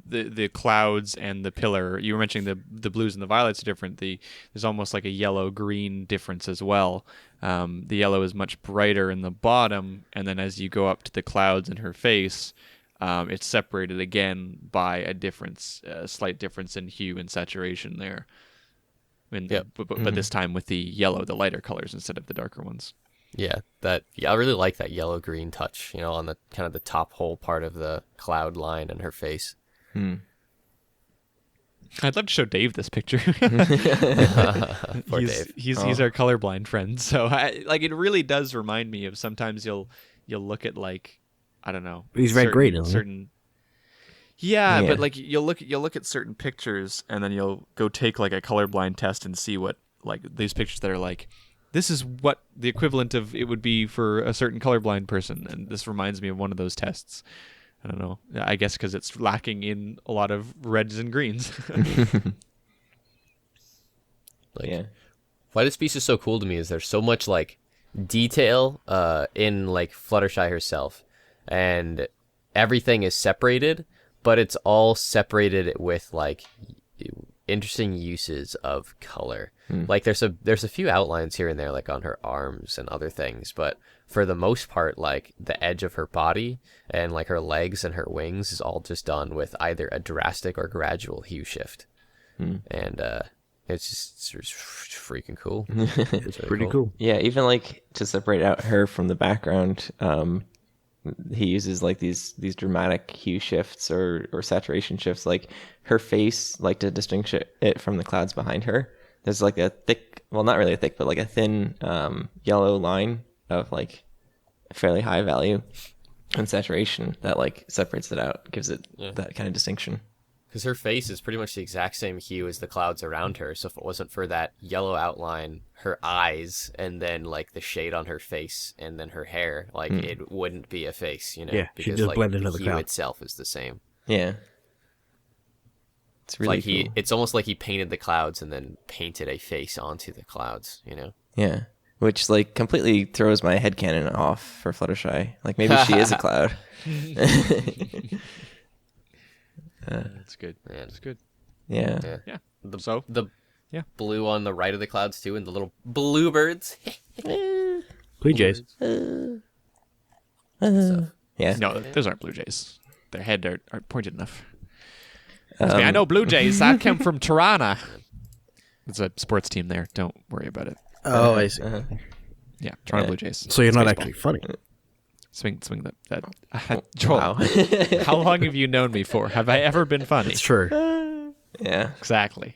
the clouds and the pillar, you were mentioning the blues and the violets are different. There's almost like a yellow-green difference as well. The yellow is much brighter in the bottom, and then as you go up to the clouds in her face, it's separated again by a slight difference in hue and saturation there. But this time with the yellow, the lighter colors instead of the darker ones. Yeah, I really like that yellow-green touch, on the kind of the top whole part of the cloud line in her face. I'd love to show Dave this picture. Poor Dave. He's our colorblind friend, so it really does remind me of sometimes you'll look at I don't know. He's red green, isn't he? certain. Yeah, but you'll look at certain pictures and then you'll go take a colorblind test and see what these pictures that are this is what the equivalent of it would be for a certain colorblind person, and this reminds me of one of those tests. I don't know. I guess because it's lacking in a lot of reds and greens. Why this piece is so cool to me is there's so much detail in Fluttershy herself, and everything is separated, but it's all separated with interesting uses of color. There's a few outlines here and there on her arms and other things, but for the most part the edge of her body and her legs and her wings is all just done with either a drastic or gradual hue shift. And it's freaking cool. It's pretty cool. Yeah, even to separate out her from the background, he uses these dramatic hue shifts or saturation shifts. Her face, to distinguish it from the clouds behind her, there's a thick, well, not really a thick, but a thin yellow line of fairly high value and saturation that separates it out, gives it that kind of distinction. Because her face is pretty much the exact same hue as the clouds around her, so if it wasn't for that yellow outline, her eyes, and then the shade on her face, and then her hair, it wouldn't be a face, Yeah, because she just blend into the hue cloud itself is the same. Yeah, it's really cool. It's almost like he painted the clouds and then painted a face onto the clouds, Yeah, which completely throws my headcanon off for Fluttershy. Maybe she is a cloud. That's good. Man. That's good. Yeah. Yeah. The blue on the right of the clouds too, and the little bluebirds. Blue jays. Yeah. No, those aren't blue jays. Their head aren't pointed enough. I know blue jays. I come from Tirana. It's a sports team there. Don't worry about it. Oh, I see. Yeah, Toronto Blue Jays. So you're It's not baseball. actually funny. Swing that. Joel, Wow. how long have you known me for? Have I ever been funny? It's true. Yeah. Exactly.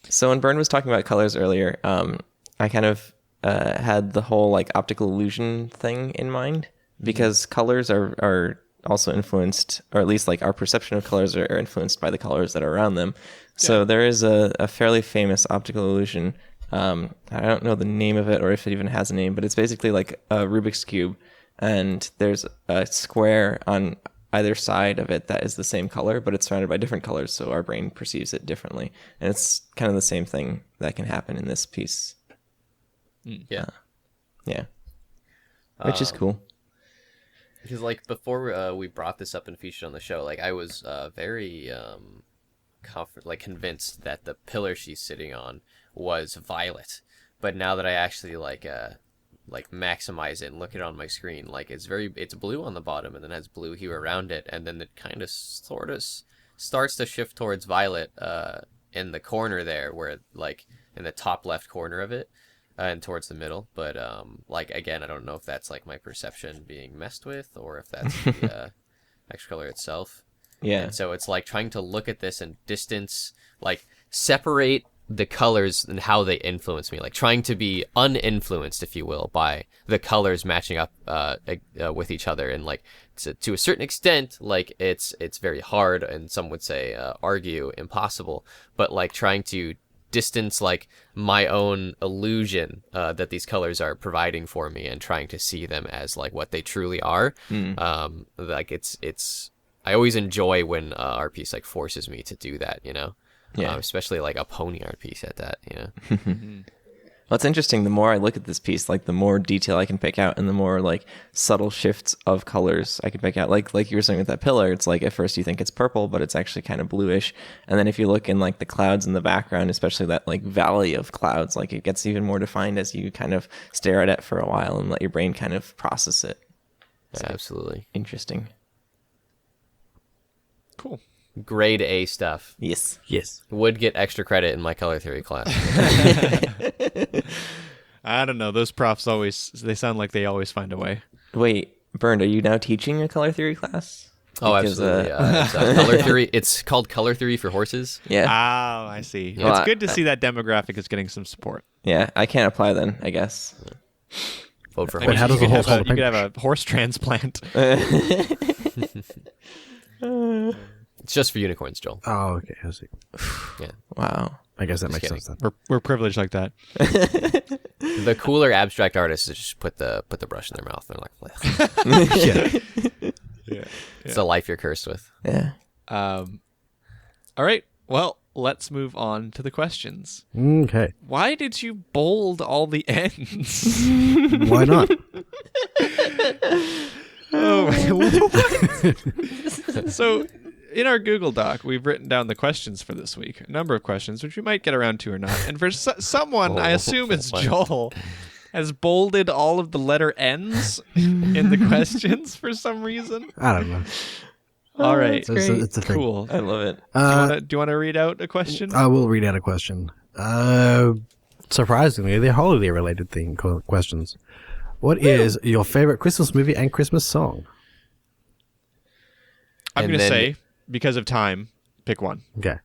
So when Bern was talking about colors earlier, I kind of had the whole optical illusion thing in mind, because colors are also influenced, or at least our perception of colors are influenced by the colors that are around them. So there is a fairly famous optical illusion. I don't know the name of it or if it even has a name, but it's basically a Rubik's Cube, and there's a square on either side of it that is the same color, but it's surrounded by different colors, so our brain perceives it differently. And it's kind of the same thing that can happen in this piece. Yeah. Yeah. Which is cool. Because before we brought this up and featured on the show, I was very convinced that the pillar she's sitting on was violet, but now that I actually maximize it and look at it on my screen, it's blue on the bottom and then has blue hue around it, and then it kind of sort of starts to shift towards violet in the corner there, where in the top left corner of it, and towards the middle. But again, I don't know if that's my perception being messed with, or if that's the actual color itself. Yeah. And so it's trying to look at this and distance, separate the colors and how they influence me, trying to be uninfluenced, if you will, by the colors matching up with each other. And to a certain extent, it's very hard, and some would say argue impossible, but trying to distance my own illusion that these colors are providing for me, and trying to see them as what they truly are. It's I always enjoy when art piece forces me to do that, Yeah. especially a pony art piece at that, Well, it's interesting. The more I look at this piece, like the more detail I can pick out, and the more like subtle shifts of colors I can pick out. Like you were saying with that pillar, it's like at first you think it's purple, but it's actually kind of bluish. And then if you look in like the clouds in the background, especially that like valley of clouds, like it gets even more defined as you kind of stare at it for a while and let your brain kind of process it. Yeah, absolutely. Interesting. Cool. Grade A stuff. Yes. Yes. Would get extra credit in my color theory class. I don't know. Those profs they sound like they always find a way. Wait, Bernd, are you now teaching a color theory class? Oh, Because, absolutely. It's color theory. It's called color theory for horses. Yeah. Oh, I see. Well, It's good to see that demographic is getting some support. Yeah, I can't apply then, I guess. Vote for I mean, horses. how does you a could horse have hold a you could have a horse transplant. It's just for unicorns, Joel. Oh, okay. I see. Yeah. Wow. I guess that makes kidding. sense then. We're privileged like that. The cooler abstract artists just put the brush in their mouth. They're like, Yeah. Yeah. it's the life you're cursed with. Yeah. All right. Well, let's move on to the questions. Okay. Why did you bold all the ends? Why not? So, in our Google Doc, we've written down the questions for this week. A number of questions, which we might get around to or not. And for someone, I assume it's Joel, has bolded all of the letter N's in the questions for some reason. I don't know. All right. that's great. It's a thing. Cool. I love it. Do you want to read out a question? I will read out a question. Surprisingly, they're holiday related questions. What is your favorite Christmas movie and Christmas song? I'm And going to then- say, because of time, pick one. Okay.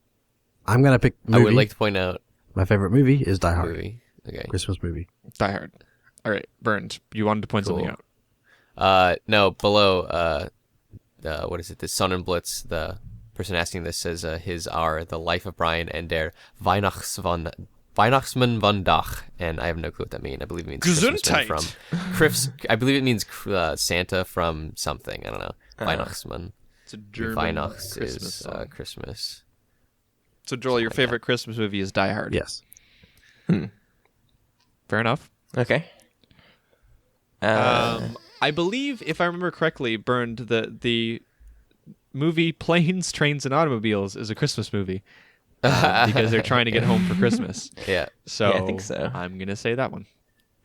I'm going to pick movie. I would like to point out My favorite movie is Die Hard. movie. Okay. Christmas movie. Die Hard. All right. Burned. You wanted to point something Cool. out. No, below, what is it? The Sonnenblitz, the person asking this says his are The Life of Brian and der Weihnachtsmann von Dach, and I have no clue what that means. I believe it means Christmasman Gesundheit. I believe it means Santa from something. I don't know. Weihnachtsmann. It's a German Weihnachts Christmas is song. Christmas. So, Joel, your favorite Christmas movie is Die Hard. Yes. Fair enough. Okay. I believe, if I remember correctly, Burned, the movie Planes, Trains, and Automobiles is a Christmas movie because they're trying to get home for Christmas. Yeah. So, Yeah, I think so. I'm going to say that one.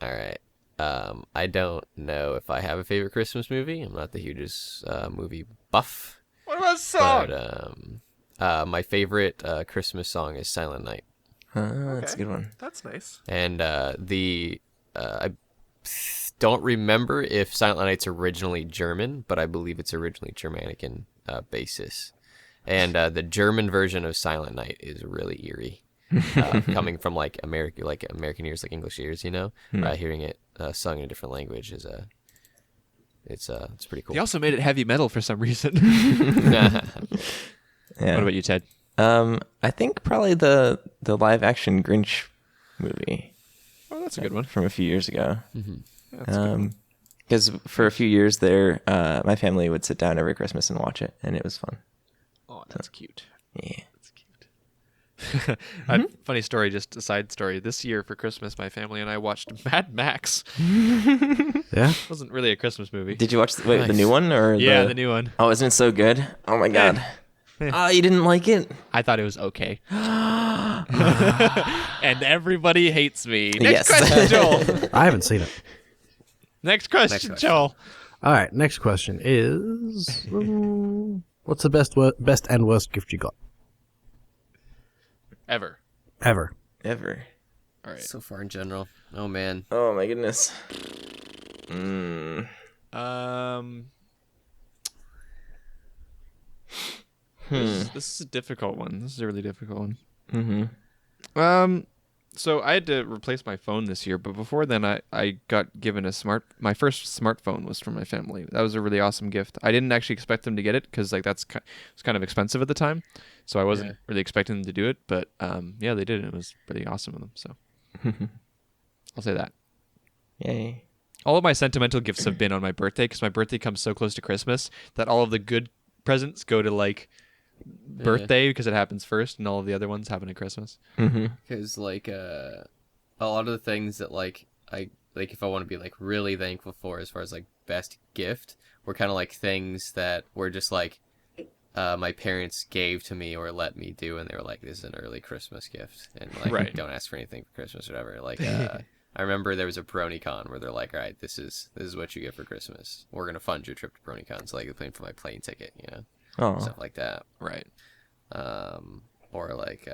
All right. I don't know if I have a favorite Christmas movie. I'm not the hugest movie buff. What about song? But my favorite Christmas song is Silent Night. That's a good one. That's nice. And I don't remember if Silent Night's originally German, but I believe it's originally Germanic in basis. And the German version of Silent Night is really eerie, coming from like American ears, like English ears, you know. Hearing it sung in a different language is it's pretty cool. They also made it heavy metal for some reason. Yeah. What about you, Ted? I think probably the live action Grinch movie Oh, that's a good one. from a few years ago. That's a good one. Because for a few years there, my family would sit down every Christmas and watch it, and it was fun. Oh, that's cute. Yeah. That's cute. Funny story, just a side story. This year for Christmas, my family and I watched Mad Max. Yeah. It wasn't really a Christmas movie. Did you watch the Nice. new one or Yeah, the new one. Oh, isn't it so good? Oh my god. Oh, you didn't like it? I thought it was okay. And everybody hates me. Next Yes. question, Joel. I haven't seen it. Next question, Joel. All right. Next question is, what's the best and worst gift you got Ever. ever? Ever. All right. So far in general. Oh man. Oh my goodness. This is a difficult one. This is a really difficult one. Mm-hmm. So I had to replace my phone this year, but before then I got given my first smartphone was from my family. That was a really awesome gift. I didn't actually expect them to get it because like it's kind of expensive at the time, so I wasn't really expecting them to do it. But yeah, they did, and it was pretty awesome of them. So I'll say that. Yay. All of my sentimental gifts have been on my birthday because my birthday comes so close to Christmas that all of the good presents go to like birthday because it happens first, and all of the other ones happen at Christmas. Because like a lot of the things that like I like if I want to be like really thankful for as far as like best gift were kind of like things that were just like my parents gave to me or let me do, and they were like, this is an early Christmas gift, and like Right. don't ask for anything for Christmas or whatever. Like I remember there was a BronyCon where they're like, all right, this is what you get for Christmas. We're gonna fund your trip to BronyCon, so like they're paying for my plane ticket, you know, Oh, stuff like that. Right. Or like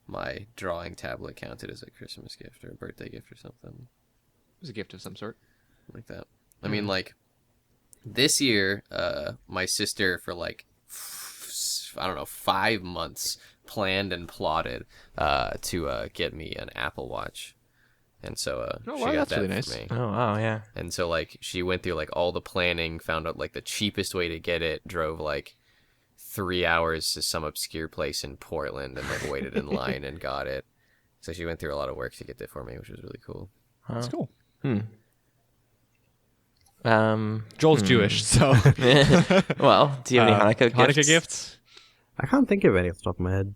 my drawing tablet counted as a Christmas gift or a birthday gift or something It was a gift of some sort. like that. I mean, like this year, my sister for like I don't know 5 months planned and plotted to get me an Apple Watch, and so Oh, she wow, got that's that really for nice. me. oh wow, yeah. And so like she went through like all the planning, found out like the cheapest way to get it, drove like 3 hours to some obscure place in Portland and like waited in line and got it. So she went through a lot of work to get that for me, which was really cool. That's cool. Hmm. Joel's Jewish, so Well, do you have any Hanukkah gifts? I can't think of any off the top of my head.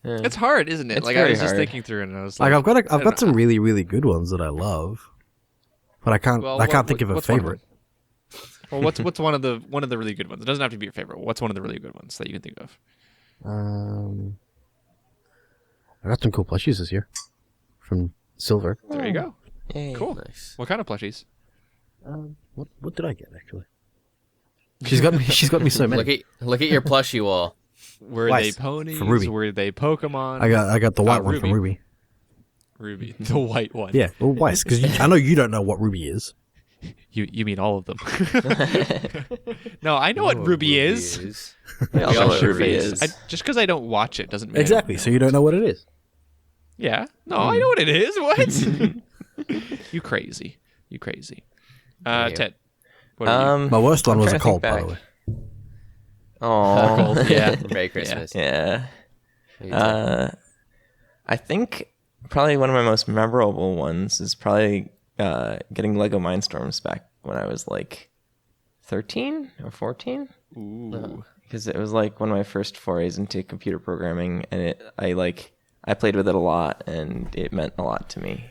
Yeah. It's hard, isn't it? It's Like I very was just hard. thinking through it, and I was Like like, I've got some really really good ones that I love, but I can't think of a what's one favorite. them? Well, what's one of the really good ones? It doesn't have to be your favorite. What's one of the really good ones that you can think of? I got some cool plushies this year from Silver. There you go. Yay. Cool. Nice. What kind of plushies? What did I get actually? She's got me so many. Look at your plushie wall. Were Twice. they ponies? From Ruby. Were they Pokemon? I got the white one from Ruby. Ruby. Ruby, the white one. Yeah, well, Weiss, because I know you don't know what Ruby is. You mean all of them? No, I know what Ruby is. I also know what should Ruby read. is. Just because I don't watch it doesn't mean Exactly. So you don't know what it is. Yeah. No, I know what it is. What? You crazy. Yeah. Ted. What are you? My worst one I'm was a trying to think cold, by the back. way. Oh, Cold, yeah. Merry Christmas. yeah. You too. I think probably one of my most memorable ones is probably getting Lego Mindstorms back when I was like 13 or 14. Ooh. Because it was like one of my first forays into computer programming, and I played with it a lot, and it meant a lot to me.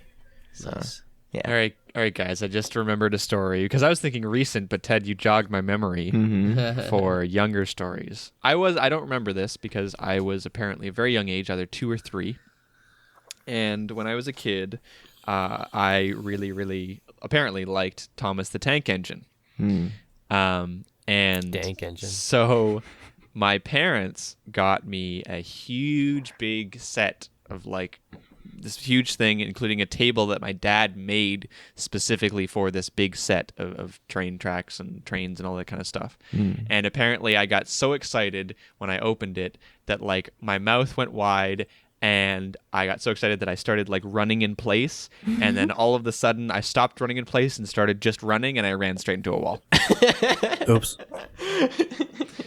So Nice. yeah. All right, guys. I just remembered a story because I was thinking recent, but Ted, you jogged my memory for younger stories. I don't remember this because I was apparently a very young age, either 2 or 3. And when I was a kid, I really, really apparently liked Thomas the Tank Engine. And Tank Engine. So my parents got me a huge, big set of like this huge thing, including a table that my dad made specifically for this big set of train tracks and trains and all that kind of stuff. And apparently I got so excited when I opened it that like my mouth went wide, and I got so excited that I started like running in place, and then all of a sudden I stopped running in place and started just running, and I ran straight into a wall. Oops.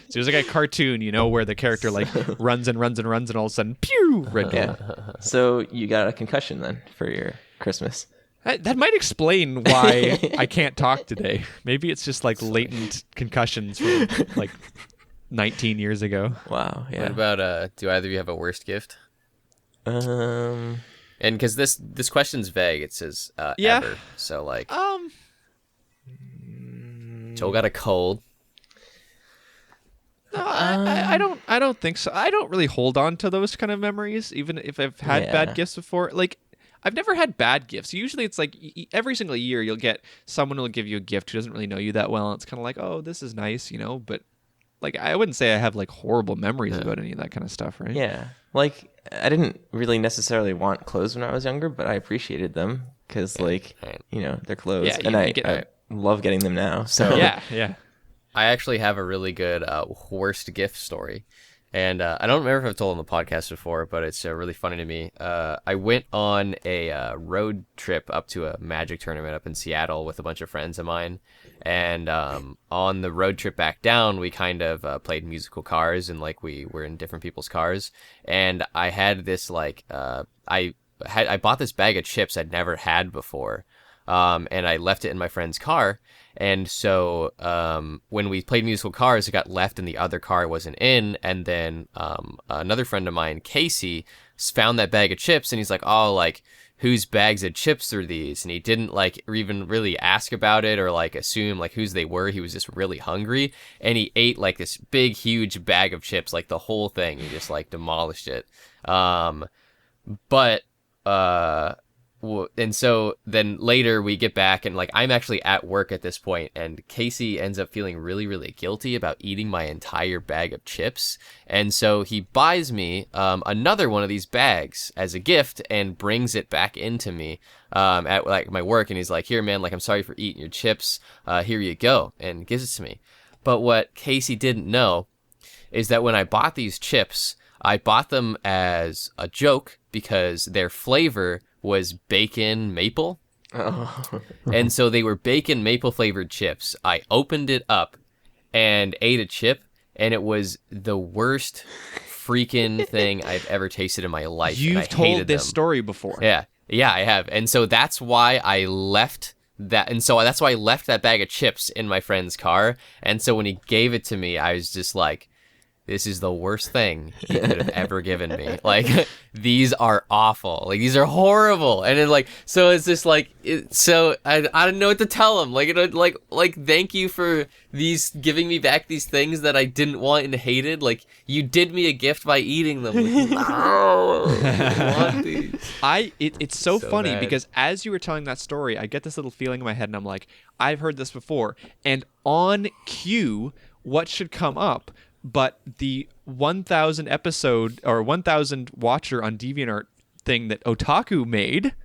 So it was like a cartoon, you know, where the character like runs and runs and runs, and all of a sudden, pew, red door. Yeah. So you got a concussion then for your Christmas. That might explain why I can't talk today. Maybe it's just like latent concussions from like 19 years ago. Wow. Yeah. What about do either of you have a worst gift? Um. And because this question's vague, it says Yeah. ever. So like, Joel got a cold. No, I don't think so. I don't really hold on to those kind of memories, even if I've had Yeah. bad gifts before. Like, I've never had bad gifts. Usually it's like every single year you'll get someone will give you a gift who doesn't really know you that well, and it's kind of like, oh, this is nice, you know, but like I wouldn't say I have like horrible memories about any of that kind of stuff, right? Yeah. Like I didn't really necessarily want clothes when I was younger, but I appreciated them because, like, right. you know, they're clothes, Yeah, and you I get- love getting them now. So Yeah. I actually have a really good worst gift story. And I don't remember if I've told on the podcast before, but it's really funny to me. I went on a road trip up to a Magic tournament up in Seattle with a bunch of friends of mine. And on the road trip back down, we kind of played musical cars, and like we were in different people's cars. And I had this like I bought this bag of chips I'd never had before. and I left it in my friend's car. And so when we played musical cars, it got left and the other car wasn't in. And then another friend of mine, Casey, found that bag of chips, and he's like, oh, like, whose bags of chips are these? And he didn't like even really ask about it or like assume like whose they were. He was just really hungry, and he ate like this big, huge bag of chips, like the whole thing. He just like demolished it. And so then later we get back, and like I'm actually at work at this point, and Casey ends up feeling really, really guilty about eating my entire bag of chips. And so he buys me another one of these bags as a gift and brings it back into me at like my work. And he's like, here, man, like, I'm sorry for eating your chips. Here you go. And gives it to me. But what Casey didn't know is that when I bought these chips, I bought them as a joke because their flavor was bacon maple. Oh. And so they were bacon maple flavored chips. I opened it up and ate a chip, and it was the worst freaking thing I've ever tasted in my life. and I You've told hated this them. story before. Yeah, I have. And so that's why I left that. And so that's why I left that bag of chips in my friend's car. And so when he gave it to me, I was just like, this is the worst thing he could have ever given me. Like, these are awful. Like, these are horrible. And then, like, so it's just like, so I don't know what to tell him. Like, you know, like, thank you for giving me back these things that I didn't want and hated. Like, you did me a gift by eating them. Like, no, I don't want these. It's so funny bad. because as you were telling that story, I get this little feeling in my head, and I'm like, I've heard this before. And on cue, what should come up but the 1,000 episode or 1,000 watcher on DeviantArt thing that Otaku made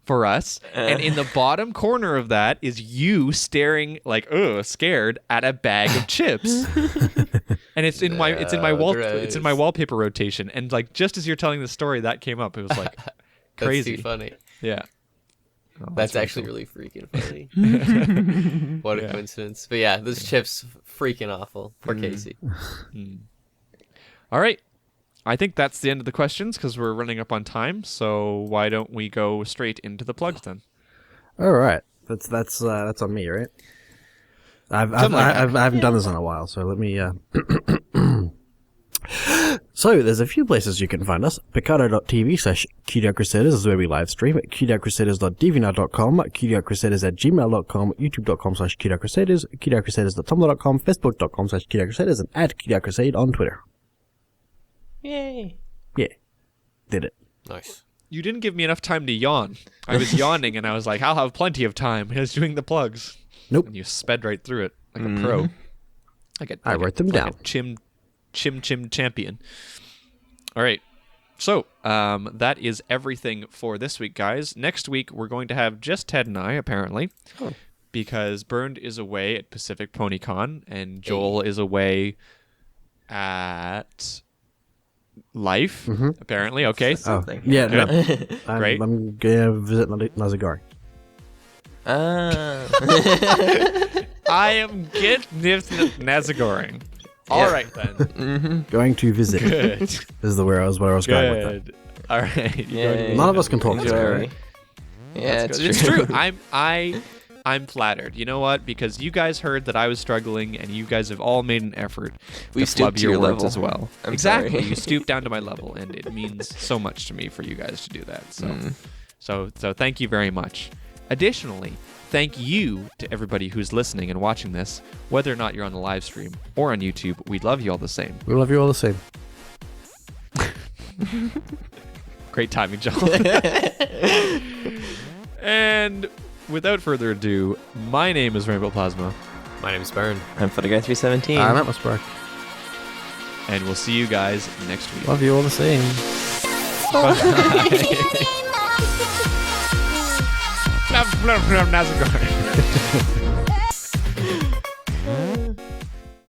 for us, and in the bottom corner of that is you staring like scared at a bag of chips, and it's in my wallpaper rotation, and like just as you're telling the story, that came up. It was like crazy. That's too funny. Yeah. That's actually really freaking funny. What a coincidence. But yeah, those chips, freaking awful. Poor Casey. All right. I think that's the end of the questions because we're running up on time. So why don't we go straight into the plugs then? All right, that's on me, right? I haven't done this in a while, so let me. So, there's a few places you can find us. Picardo.tv/Cutie Art Crusaders is where we live stream at cutieartcrusaders.deviantart.com, cutieartcrusaders@gmail.com, youtube.com/Cutie Art Crusaders, cutieartcrusaders.tumblr.com, facebook.com/Cutie Art Crusaders, and at Cutie Art Crusade on Twitter. Yay. Yeah. Did it. Nice. You didn't give me enough time to yawn. I was yawning and I was like, I'll have plenty of time. I was doing the plugs. Nope. And you sped right through it like a pro. I wrote them down. A chim champion. All right. So that is everything for this week, guys. Next week, we're going to have just Ted and I, apparently, because Bernd is away at Pacific PonyCon, and Joel is away at Life, apparently. Okay. Something. Yeah, no. Good. Great. I'm going to visit Nazagari. I am get Nazagoring. All right, then. Going to visit. Good. This is where I was going with that. Good. All right. None of us can talk. Enjoy. Yeah, It's true. I'm flattered. You know what? Because you guys heard that I was struggling, and you guys have all made an effort We to stooped flub to your your words level. as well. I'm exactly. sorry. You stooped down to my level, and it means so much to me for you guys to do that. So thank you very much. Additionally, thank you to everybody who's listening and watching this, whether or not you're on the live stream or on YouTube. We love you all the same. We love you all the same. Great timing, John. And without further ado, my name is Rainbow Plasma, My name's Bern. I'm Photoguy317. I'm Atmos Brock. and we'll see you guys next week. Love you all the same. Nazagari.